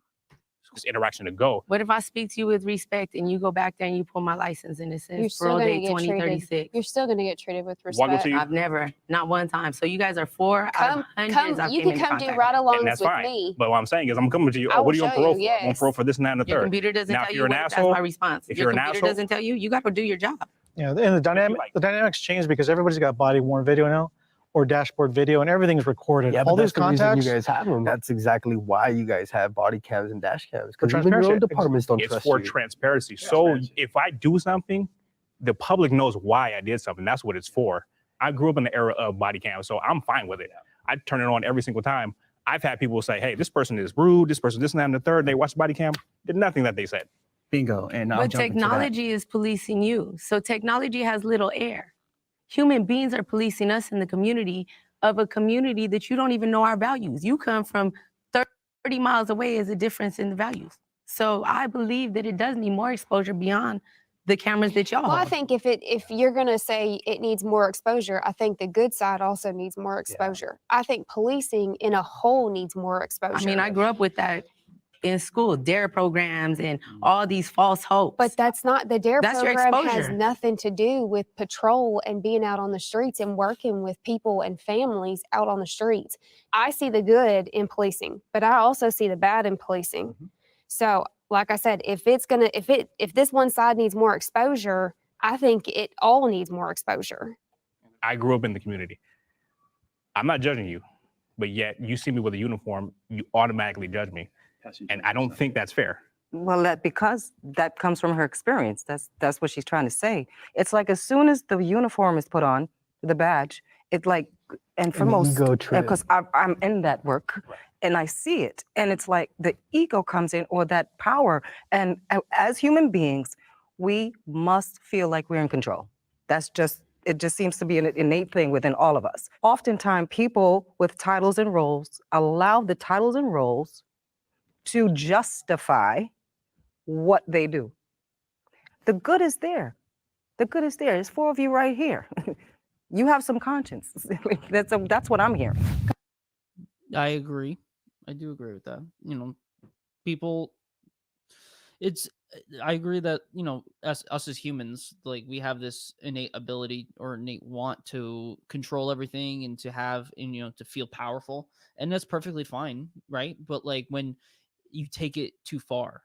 this interaction to go. What if I speak to you with respect and you go back there and you pull my license and it You're says still parole gonna date get 2036? You're still going to get treated with Walk up respect. to you. I've never, not one time. So you guys are 4 out of hundreds I've You came can into come do contact with. ride-alongs And that's with fine. me. But what I'm saying is I'm coming to you. I Oh, what are will you on show parole you, for? I'm on yes. parole for this and that and the Your third. computer doesn't Now, tell if you you're an what, that's asshole, my response. if Your you're an computer asshole, doesn't tell you, you got to do your job. Yeah, and the dynamics change because everybody's got body worn video now, or dashboard video, and everything's recorded. Yeah, but All that's these the reason contacts. you guys have them. That's exactly why you guys have body cams and dash cams, because even your transparency. own departments don't it's trust for you. transparency. So if I do something, the public knows why I did something. That's what it's for. I grew up in the era of body cam, so I'm fine with it. I turn it on every single time. I've had people say, hey, this person is rude, this person, this and that and the third. They watched the body cam, did nothing that they said. Bingo. And I'll But jump into that. technology is policing you. So technology has little air. Human beings are policing us in the community of a community that you don't even know our values. You come from 30 miles away is a difference in the values. So I believe that it does need more exposure beyond the cameras that y'all Well, I hold. think if you're going to say it needs more exposure, I think the good side also needs more exposure. I think policing in a whole needs more exposure. I mean, I grew up with that in school, DARE programs and all these false hopes. But that's not, the DARE That's your program has exposure. nothing to do with patrol and being out on the streets and working with people and families out on the streets. I see the good in policing, but I also see the bad in policing. So, like I said, if this one side needs more exposure, I think it all needs more exposure. I grew up in the community. I'm not judging you, but yet you see me with a uniform, you automatically judge me. And I don't think that's fair. Well, because that comes from her experience. That's what she's trying to say. It's like as soon as the uniform is put on, the badge, it's like, and for An most, ego trip. because I'm in that work, and I see it, and it's like the ego comes in, or that power. And as human beings, we must feel like we're in control. It just seems to be an innate thing within all of us. Oftentimes, people with titles and roles allow the titles and roles to justify what they do. The good is there. The good is there. There's 4 of you right here. You have some conscience. That's what I'm hearing. I agree. I do agree with that. People. I agree that us as humans, like we have this innate ability or innate want to control everything and to have and to feel powerful, and that's perfectly fine, right? But like when you take it too far,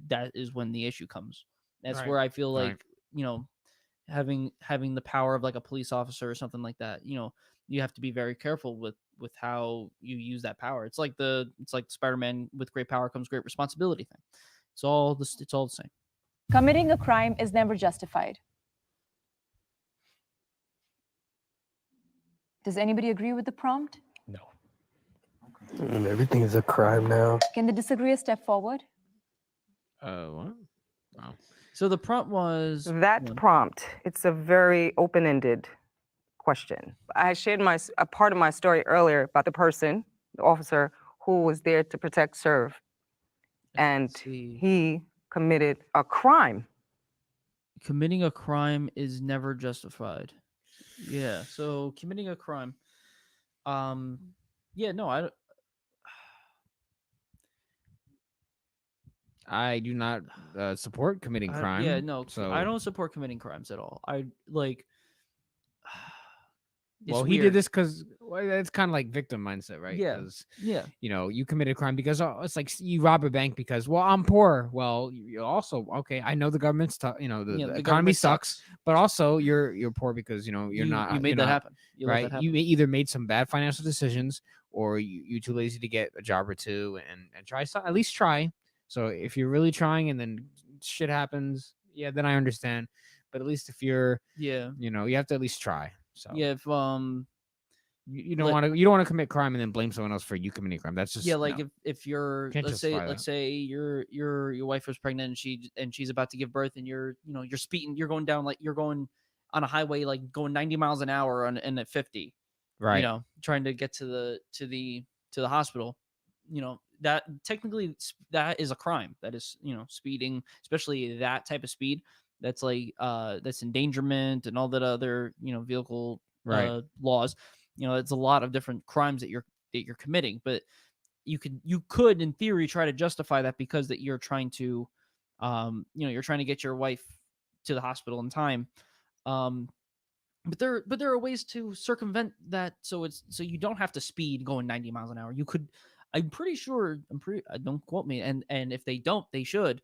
that is when the issue comes. That's Right. where I feel Right. like having the power of like a police officer or something like that, you have to be very careful with how you use that power. It's like Spider-Man, with great power comes great responsibility thing. It's all the same. Committing a crime is never justified. Does anybody agree with the prompt? No. Everything is a crime now. Can the disagreeer step forward? What? Oh. So the prompt was That prompt, it's a very open-ended question. I shared a part of my story earlier about the person, the officer, who was there to protect, serve, and he committed a crime. Committing a crime is never justified. Yeah. So committing a crime. Yeah. No. I do not support committing crime. Yeah. No. So I don't support committing crimes at all. I like. Well, he did this because it's kind of like victim mindset, right? Yeah. Because Yeah. you committed a crime because it's like you rob a bank because I'm poor. Well, you also I know the government's the economy government sucks, but also you're poor because you're not. You made that happen. You let right? that happen. You either made some bad financial decisions or you're too lazy to get a job or two and try at least try. So if you're really trying and then shit happens, yeah, then I understand. But at least if you're you have to at least try. So yeah, if you don't want to commit crime and then blame someone else for you committing crime. That's just if you're let's say your wife was pregnant and she's about to give birth and you're speeding, you're going down, like you're going on a highway, like going 90 miles an hour and at 50, right? Trying to get to the hospital. That technically that is a crime. That is speeding, especially that type of speed. That's like that's endangerment and all that other vehicle laws. It's a lot of different crimes that you're committing, but you could in theory try to justify that because that you're trying to you're trying to get your wife to the hospital in time. But there are ways to circumvent that, so you don't have to speed going 90 miles an hour. You could, I'm pretty sure, don't quote me, and if they don't, they should.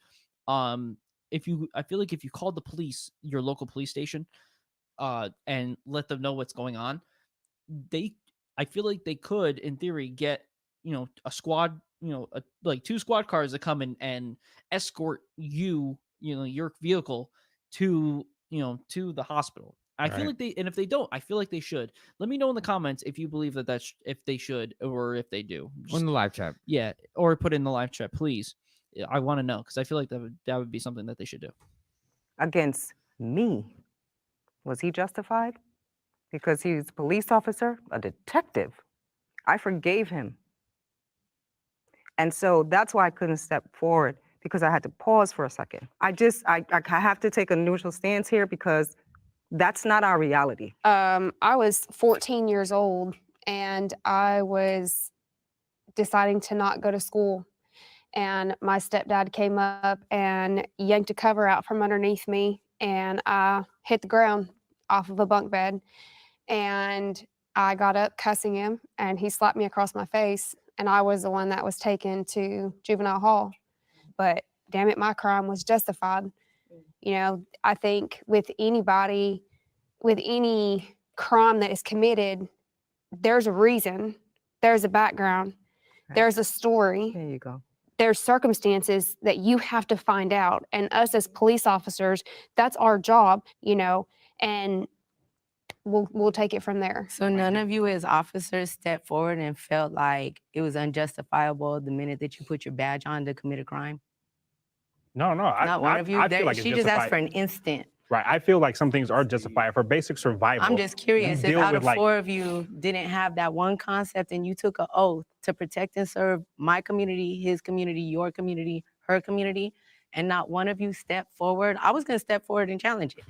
I feel like if you called the police, your local police station, and let them know what's going on, I feel like they could, in theory, get a squad, like 2 squad cars that come in and escort your vehicle to to the hospital. I feel like and if they don't, I feel like they should. Let me know in the comments if you believe that if they should or if they do. In the live chat. Yeah, or put in the live chat, please. I want to know because I feel like that would be something that they should do. Against me, was he justified? Because he's a police officer, a detective. I forgave him. And so that's why I couldn't step forward, because I had to pause for a second. I have to take a neutral stance here because that's not our reality. I was 14 years old and I was deciding to not go to school. And my stepdad came up and yanked a cover out from underneath me and I hit the ground off of a bunk bed. And I got up cussing him and he slapped me across my face. And I was the one that was taken to juvenile hall. But damn it, my crime was justified. I think with anybody, with any crime that is committed, there's a reason, there's a background, Right. there's a story. There you go. There's circumstances that you have to find out. And us as police officers, that's our job, you know, and we'll take it from there. So none of you as officers stepped forward and felt like it was unjustifiable the minute that you put your badge on to commit a crime? No, Not one of you? I feel like it's She just asked justified. for an instant. Right. I feel like some things are justified for basic survival. I'm just curious if deal out with, of like- 4 of you didn't have that one concept and you took an oath to protect and serve my community, his community, your community, her community, and not one of you stepped forward. I was going to step forward and challenge it.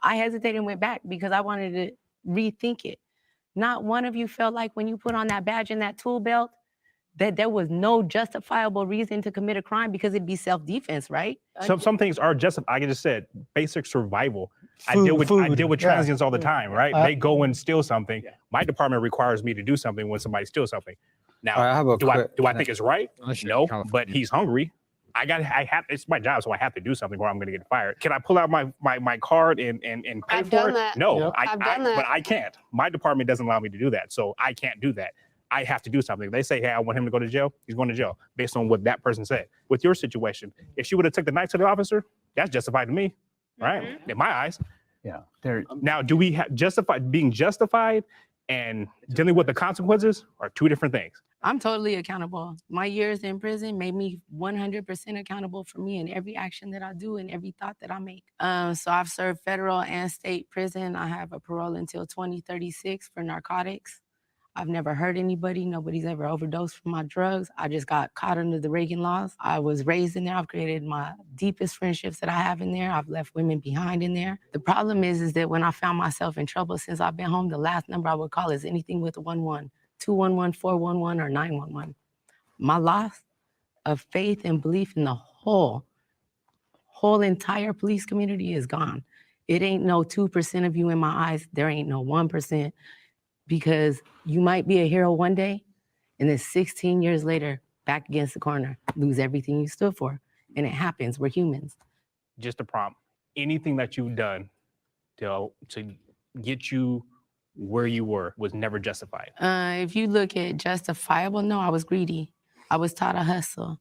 I hesitated and went back because I wanted to rethink it. Not one of you felt like when you put on that badge and that tool belt that there was no justifiable reason to commit a crime because it'd be self-defense, right? Some things are justified. I just said basic survival. I deal with Food, yeah. transients all the time, right? Uh, They go and steal something. My department requires me to do something when somebody steals something. Now, All right, I have a do I quick- think it's right? Unless you're No, in but California. he's hungry. It's my job, so I have to do something or I'm going to get fired. Can I pull out my card and pay I've for done it? that. No, Yep. I've done that. But I can't. My department doesn't allow me to do that, so I can't do that. I have to do something. They say, hey, I want him to go to jail. He's going to jail based on what that person said. With your situation, if she would have took the knife to the officer, that's justified to me, right? In my eyes. Yeah. Now, do we have being justified and dealing with the consequences are two different things. I'm totally accountable. My years in prison made me 100% accountable for me in every action that I do and every thought that I make. So I've served federal and state prison. I have a parole until 2036 for narcotics. I've never hurt anybody. Nobody's ever overdosed from my drugs. I just got caught under the Reagan laws. I was raised in there. I've created my deepest friendships that I have in there. I've left women behind in there. The problem is that when I found myself in trouble since I've been home, the last number I would call is anything with a 11, 211, 411, or 911. My loss of faith and belief in the whole entire police community is gone. It ain't no 2% of you in my eyes. There ain't no 1%. Because you might be a hero one day, and then 16 years later, back against the corner, lose everything you stood for. And it happens. We're humans. Just a prompt. Anything that you've done to get you where you were was never justified. If you look at justifiable, no, I was greedy. I was taught to hustle.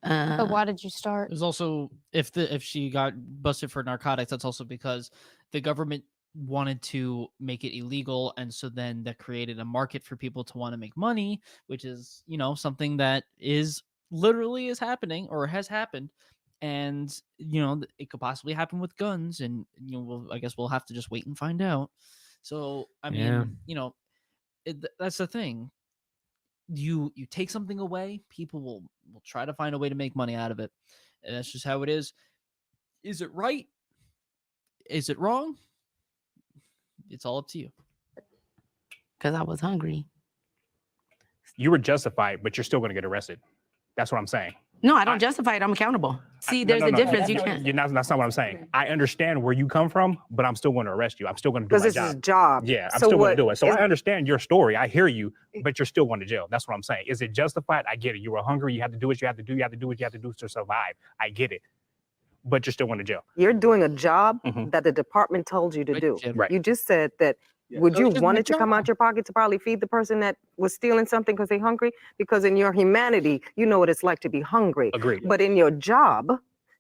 But why did you start? There's also if she got busted for narcotics, that's also because the government wanted to make it illegal, and so then that created a market for people to want to make money, which is something that is literally is happening or has happened, and it could possibly happen with guns, and I guess we'll have to just wait and find out. So I mean, that's the thing. You take something away, people will try to find a way to make money out of it, and that's just how it is. Is it right? Is it wrong? It's all up to you. Because I was hungry. You were justified, but you're still going to get arrested. That's what I'm saying. No, I don't justify it. I'm accountable. See, there's a difference. You can't. That's not what I'm saying. I understand where you come from, but I'm still going to arrest you. I'm still going to do my Because job. this is job. Yeah, I'm So still going what to do it. So is- I understand your story. I hear you, but you're still going to jail. That's what I'm saying. Is it justified? I get it. You were hungry. You have to do what you have to do. You have to do what you have to do to survive. I get it. But you're still going to jail. You're doing a job Mhm. that the department told you to Right, do. Jim. Right. You just said that. Would So you it's just want my it to come job. out your pocket to probably feed the person that was stealing something because they're hungry? Because in your humanity, you know what it's like to be hungry. Agreed. But in your job,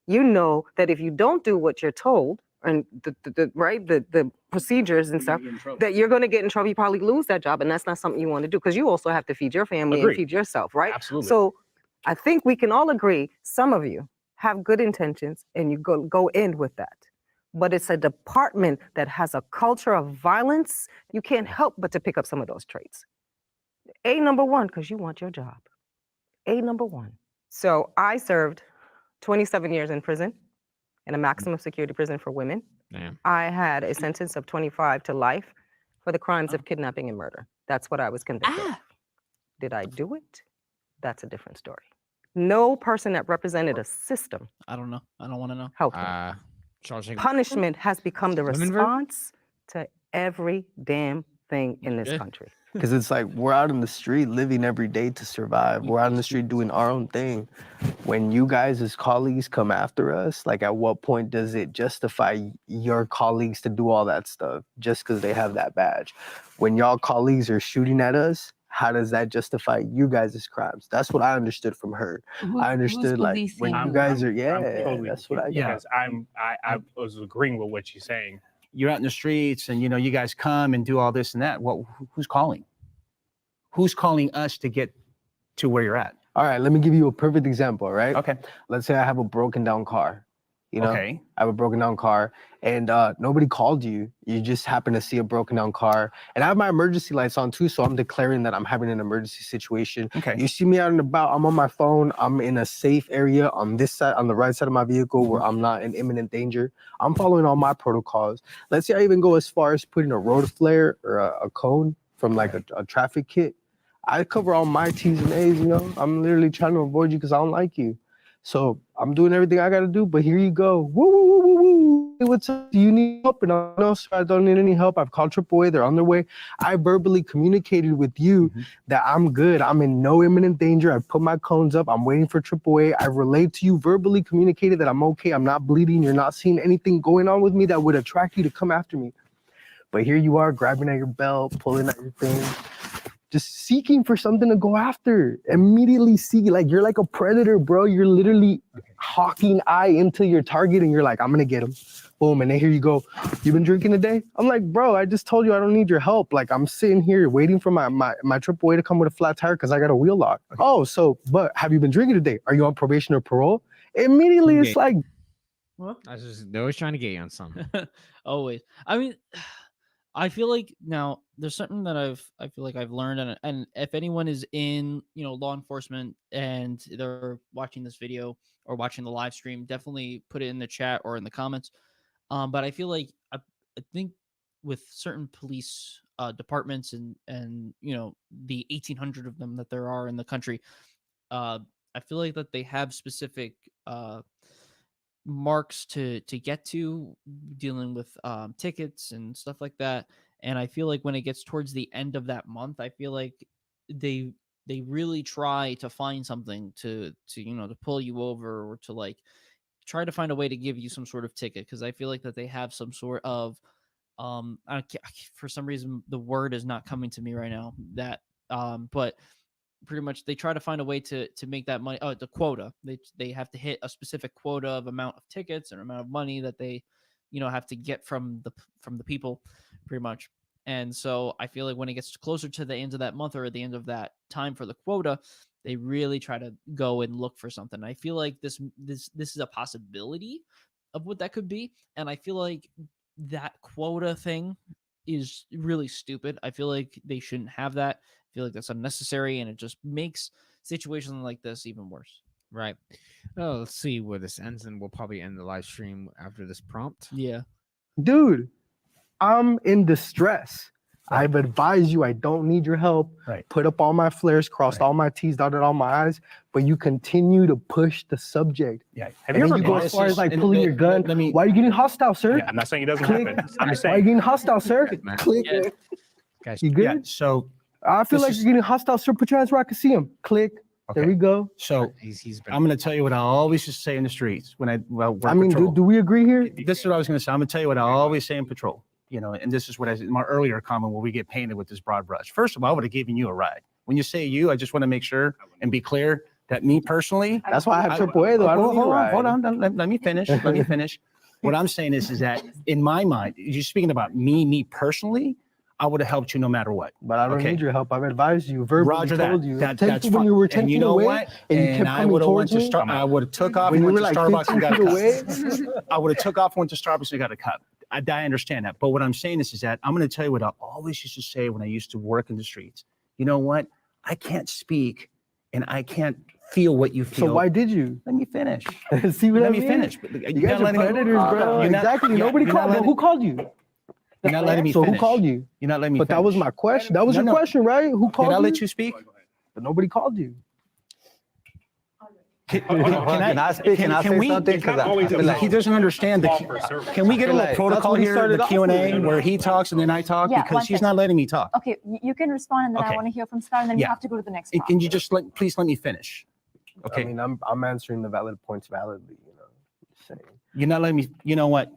you know that if you don't do what you're told and the procedures and stuff, that you're going to get in trouble. You probably lose that job, and that's not something you want to do because you also have to feed your family Agreed. and feed yourself, right? Absolutely. So I think we can all agree. Some of you have good intentions, and you go in with that. But it's a department that has a culture of violence. You can't help but to pick up some of those traits. Number one, because you want your job. Number one. So I served 27 years in prison, in a maximum security prison for women. Damn. I had a sentence of 25 to life for the crimes of kidnapping and murder. That's what I was convicted of. Did I do it? That's a different story. No person that represented a system I don't know. I don't want to know. helped me. Shawshank. Punishment has become the Women vote? response to every damn thing in this Okay. country. Because it's like we're out in the street living every day to survive. We're out in the street doing our own thing. When you guys as colleagues come after us, like at what point does it justify your colleagues to do all that stuff just because they have that badge? When y'all colleagues are shooting at us, how does that justify you guys' crimes? That's what I understood from her. I understood like when you guys are, that's what I got. Because I was agreeing with what she's saying. You're out in the streets and, you guys come and do all this and that. Well, who's calling? Who's calling us to get to where you're at? All right, let me give you a perfect example, all right? Okay. Let's say I have a broken down car. Okay. I have a broken down car and nobody called you. You just happen to see a broken down car. And I have my emergency lights on too, so I'm declaring that I'm having an emergency situation. Okay. You see me out and about, I'm on my phone, I'm in a safe area on this side, on the right side of my vehicle where I'm not in imminent danger. I'm following all my protocols. Let's say I even go as far as putting a road flare or a cone from like a traffic kit. I cover all my T's and A's, I'm literally trying to avoid you because I don't like you. So I'm doing everything I got to do, but here you go. Woo, woo, woo, woo, woo. Hey, what's up? Do you need help? And I know, sir, I don't need any help. I've called AAA. They're on their way. I verbally communicated with you that I'm good. I'm in no imminent danger. I put my cones up. I'm waiting for AAA. I relayed to you, verbally communicated that I'm okay. I'm not bleeding. You're not seeing anything going on with me that would attract you to come after me. But here you are grabbing at your belt, pulling at your thing. Just seeking for something to go after. Immediately seeking, like you're like a predator, bro. You're literally hawking eye into your target and you're like, I'm gonna get him. Boom, and then here you go. You been drinking today? I'm like, bro, I just told you I don't need your help. Like I'm sitting here waiting for my AAA to come with a flat tire because I got a wheel lock. Okay. Oh, but have you been drinking today? Are you on probation or parole? Immediately it's like, what? They're always trying to get you on something. Always. I mean, I feel like now there's something that I feel like I've learned, and if anyone is in law enforcement and they're watching this video or watching the live stream, definitely put it in the chat or in the comments. But I feel like I think with certain police departments and the 1,800 of them that there are in the country, I feel like that they have specific marks to get to dealing with tickets and stuff like that. And I feel like when it gets towards the end of that month, I feel like they really try to find something to pull you over or to like try to find a way to give you some sort of ticket, because I feel like that they have some sort of for some reason the word is not coming to me right now, that but pretty much they try to find a way to make that money. Oh, the quota. They have to hit a specific quota of amount of tickets or amount of money that they have to get from the people, pretty much. And so I feel like when it gets closer to the end of that month or at the end of that time for the quota, they really try to go and look for something. I feel like this is a possibility of what that could be, and I feel like that quota thing is really stupid. I feel like they shouldn't have that. I feel like that's unnecessary, and it just makes situations like this even worse. Right. Oh, let's see where this ends, and we'll probably end the live stream after this prompt. Yeah. Dude, I'm in distress. Right. I've advised you I don't need your help. Right. Put up all my flares, crossed all my T's, dotted all my I's, but you continue to push the subject. Yeah. Have you ever go as far as like pulling your gun? Why are you getting hostile, sir? Yeah, I'm not saying it doesn't happen. I'm just saying. Why are you getting hostile, sir? Click. Yeah. Guys, you good? Yeah, so I feel like you're getting hostile, sir. Put your hands where I can see him. Click. Okay. There we go. So I'm going to tell you what I always just say in the streets when I work patrol. Do we agree here? This is what I was going to say. I'm going to tell you what I always say in patrol. And this is what I said in my earlier comment where we get painted with this broad brush. First of all, I would have given you a ride. When you say you, I just want to make sure and be clear that me personally. That's why I have AAA though. I don't need a ride. Hold on. Let me finish. Let me finish. What I'm saying is that in my mind, you're speaking about me personally, I would have helped you no matter what. But I don't need your help. I've advised you, verbally told you. That's when you were 10 and you feet know away, what? And you kept I would have went to Starbucks. I would have took off and went to Starbucks and got a cup. I would have took off, went to Starbucks and got a cup. I understand that. But what I'm saying is that I'm going to tell you what I always used to say when I used to work in the streets. You know what? I can't speak and I can't feel what you feel. So why did you? Let me finish. See what Let I me mean? finish. You guys are predators, bro. Exactly. Nobody called you. Who called you? You're not letting me so finish. who called you? You're not letting me But finish. that was my question. That was your question, right? Who called you? Did I let you speak? But nobody called you. Can I speak? Can I say something? It's not Because always I feel like He doesn't understand. Can we get a feel little like protocol what he here, started the off Q&A, with. where he talks and then I talk? Yeah, one Because he's second. not letting me talk. Okay, you can respond, and then I Okay. want to hear from Star, and then you Yeah. have to go to the next And part. can you just please let me finish? Okay. I mean, I'm answering the valid points validly. You know, just saying. You're not letting me. You know what?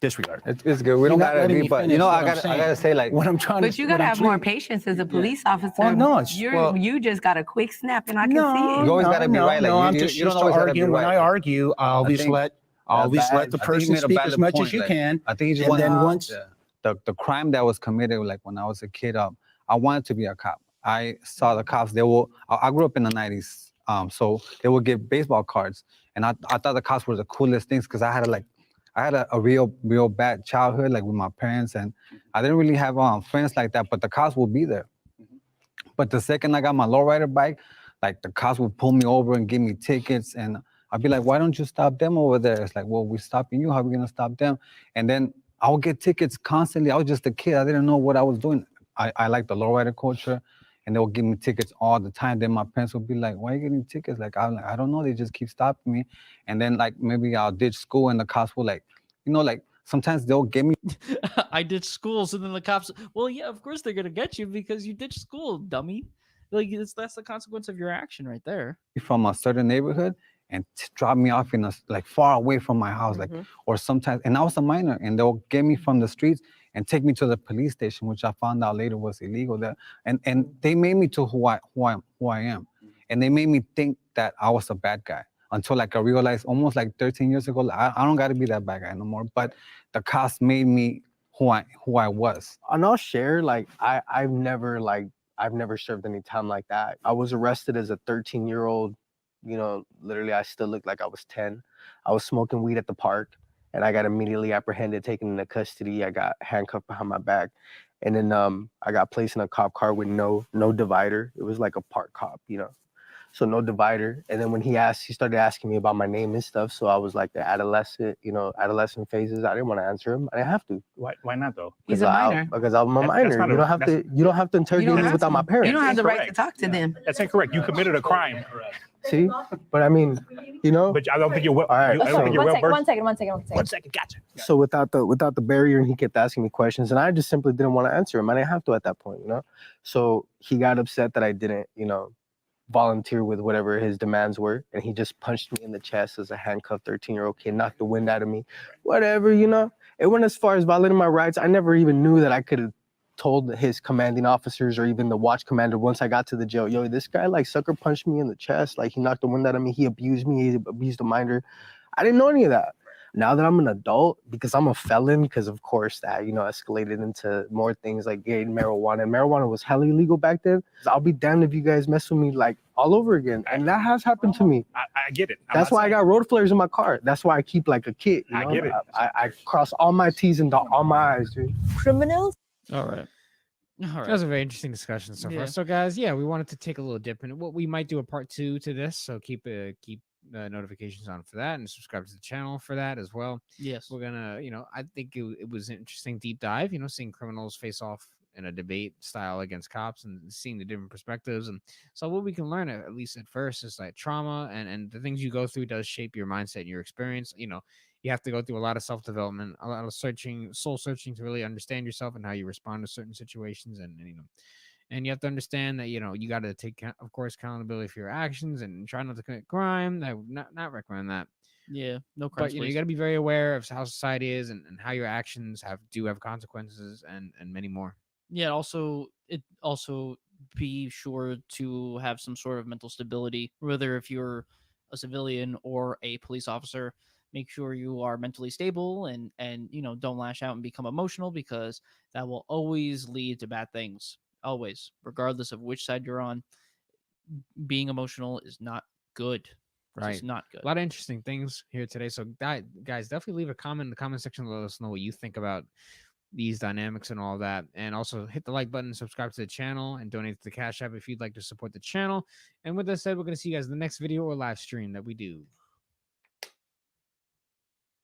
Disregard. it's good. We You're don't not gotta letting agree, me but you finish know, what I I'm gotta saying. say like What I'm trying But to. you what gotta I'm have more trying- patience as a police officer. Well, no, You just got a quick snap, and I can No, see it. You always no, gotta be no, right, like, no, you- I'm you- just you don't used to always gotta be argue. When right. I argue, I always think let the I think you person made a speak as valid much as point, you like, can. I think you just And want then once. the crime that was committed, like when I was a kid, I wanted to be a cop. I saw the cops. I grew up in the 90s, so they would give baseball cards, and I thought the cops were the coolest things because I had a real bad childhood, like with my parents, and I didn't really have friends like that. But the cops would be there. But the second I got my lowrider bike, like the cops would pull me over and give me tickets, and I'd be like, "Why don't you stop them over there?" It's like, "Well, we're stopping you. How are we gonna stop them?" And then I would get tickets constantly. I was just a kid. I didn't know what I was doing. I like the lowrider culture, and they would give me tickets all the time. Then my parents would be like, "Why are you getting tickets?" Like I'm like, "I don't know. They just keep stopping me." And then like maybe I'll ditch school, and the cops will like, like sometimes they'll give me I ditched school, so then the cops. Well, yeah, of course they're gonna get you because you ditched school, dummy. Like that's the consequence of your action right there. from a certain neighborhood and drop me off in like far away from my house, like, or sometimes, and I was a minor, and they'll get me from the streets and take me to the police station, which I found out later was illegal. There, and they made me to who I am, and they made me think that I was a bad guy until like I realized almost like 13 years ago, I don't got to be that bad guy no more. But the cops made me who I was. And I'll share, like, I've never served any time like that. I was arrested as a 13-year-old. You know, literally, I still looked like I was 10. I was smoking weed at the park, and I got immediately apprehended, taken into custody. I got handcuffed behind my back, and then I got placed in a cop car with no divider. It was like a park cop, you know. So no divider. And then when he started asking me about my name and stuff. So I was like the adolescent phases. I didn't want to answer him. I didn't have to. Why not though? He's a minor. Because I'm a That's minor. not You don't have to interrogate me without my parents. You don't have the right to Incorrect. talk to them. That's incorrect. You committed a crime. See? But I mean, you know. But I don't think you're well. All right, I don't so- think you're well versed. One second. One second. Gotcha. So without the barrier, and he kept asking me questions, and I just simply didn't want to answer him. I didn't have to at that point, you know. So he got upset that I didn't, volunteer with whatever his demands were, and he just punched me in the chest as a handcuffed 13-year-old kid, knocked the wind out of me, whatever, you know. It went as far as violating my rights. I never even knew that I could have told his commanding officers or even the watch commander once I got to the jail, yo, this guy like sucker punched me in the chest, like he knocked the wind out of me, he abused me, he abused a minor. I didn't know any of that. Now that I'm an adult, because I'm a felon, because of course that, escalated into more things like getting marijuana. And marijuana was hella illegal back then. I'll be damned if you guys mess with me like all over again. And that has happened to me. I get it. That's why I got road flares in my car. That's why I keep like a kid. You know? I get it. I cross all my T's and dot all my I's, dude. Criminals. All right. That was a very interesting discussion so far. So, guys, we wanted to take a little dip in it. We might do a part 2 to this, so keep notifications on for that and subscribe to the channel for that as well. Yes. We're gonna, I think it was an interesting deep dive, seeing criminals face off in a debate style against cops and seeing the different perspectives. And so what we can learn, at least at first, is like trauma and the things you go through does shape your mindset and your experience. You have to go through a lot of self-development, a lot of soul searching to really understand yourself and how you respond to certain situations. And you have to understand that, you got to take, of course, accountability for your actions and try not to commit crime. I would not recommend that. Yeah, no crime. But, you got to be very aware of how society is and how your actions do have consequences and many more. Yeah, it also be sure to have some sort of mental stability, whether if you're a civilian or a police officer. Make sure you are mentally stable and don't lash out and become emotional, because that will always lead to bad things. Always, regardless of which side you're on, being emotional is not good. Right. It's not good. A lot of interesting things here today. So, guys, definitely leave a comment in the comment section to let us know what you think about these dynamics and all that. And also hit the like button, subscribe to the channel, and donate to the Cash App if you'd like to support the channel. And with that said, we're going to see you guys in the next video or live stream that we do.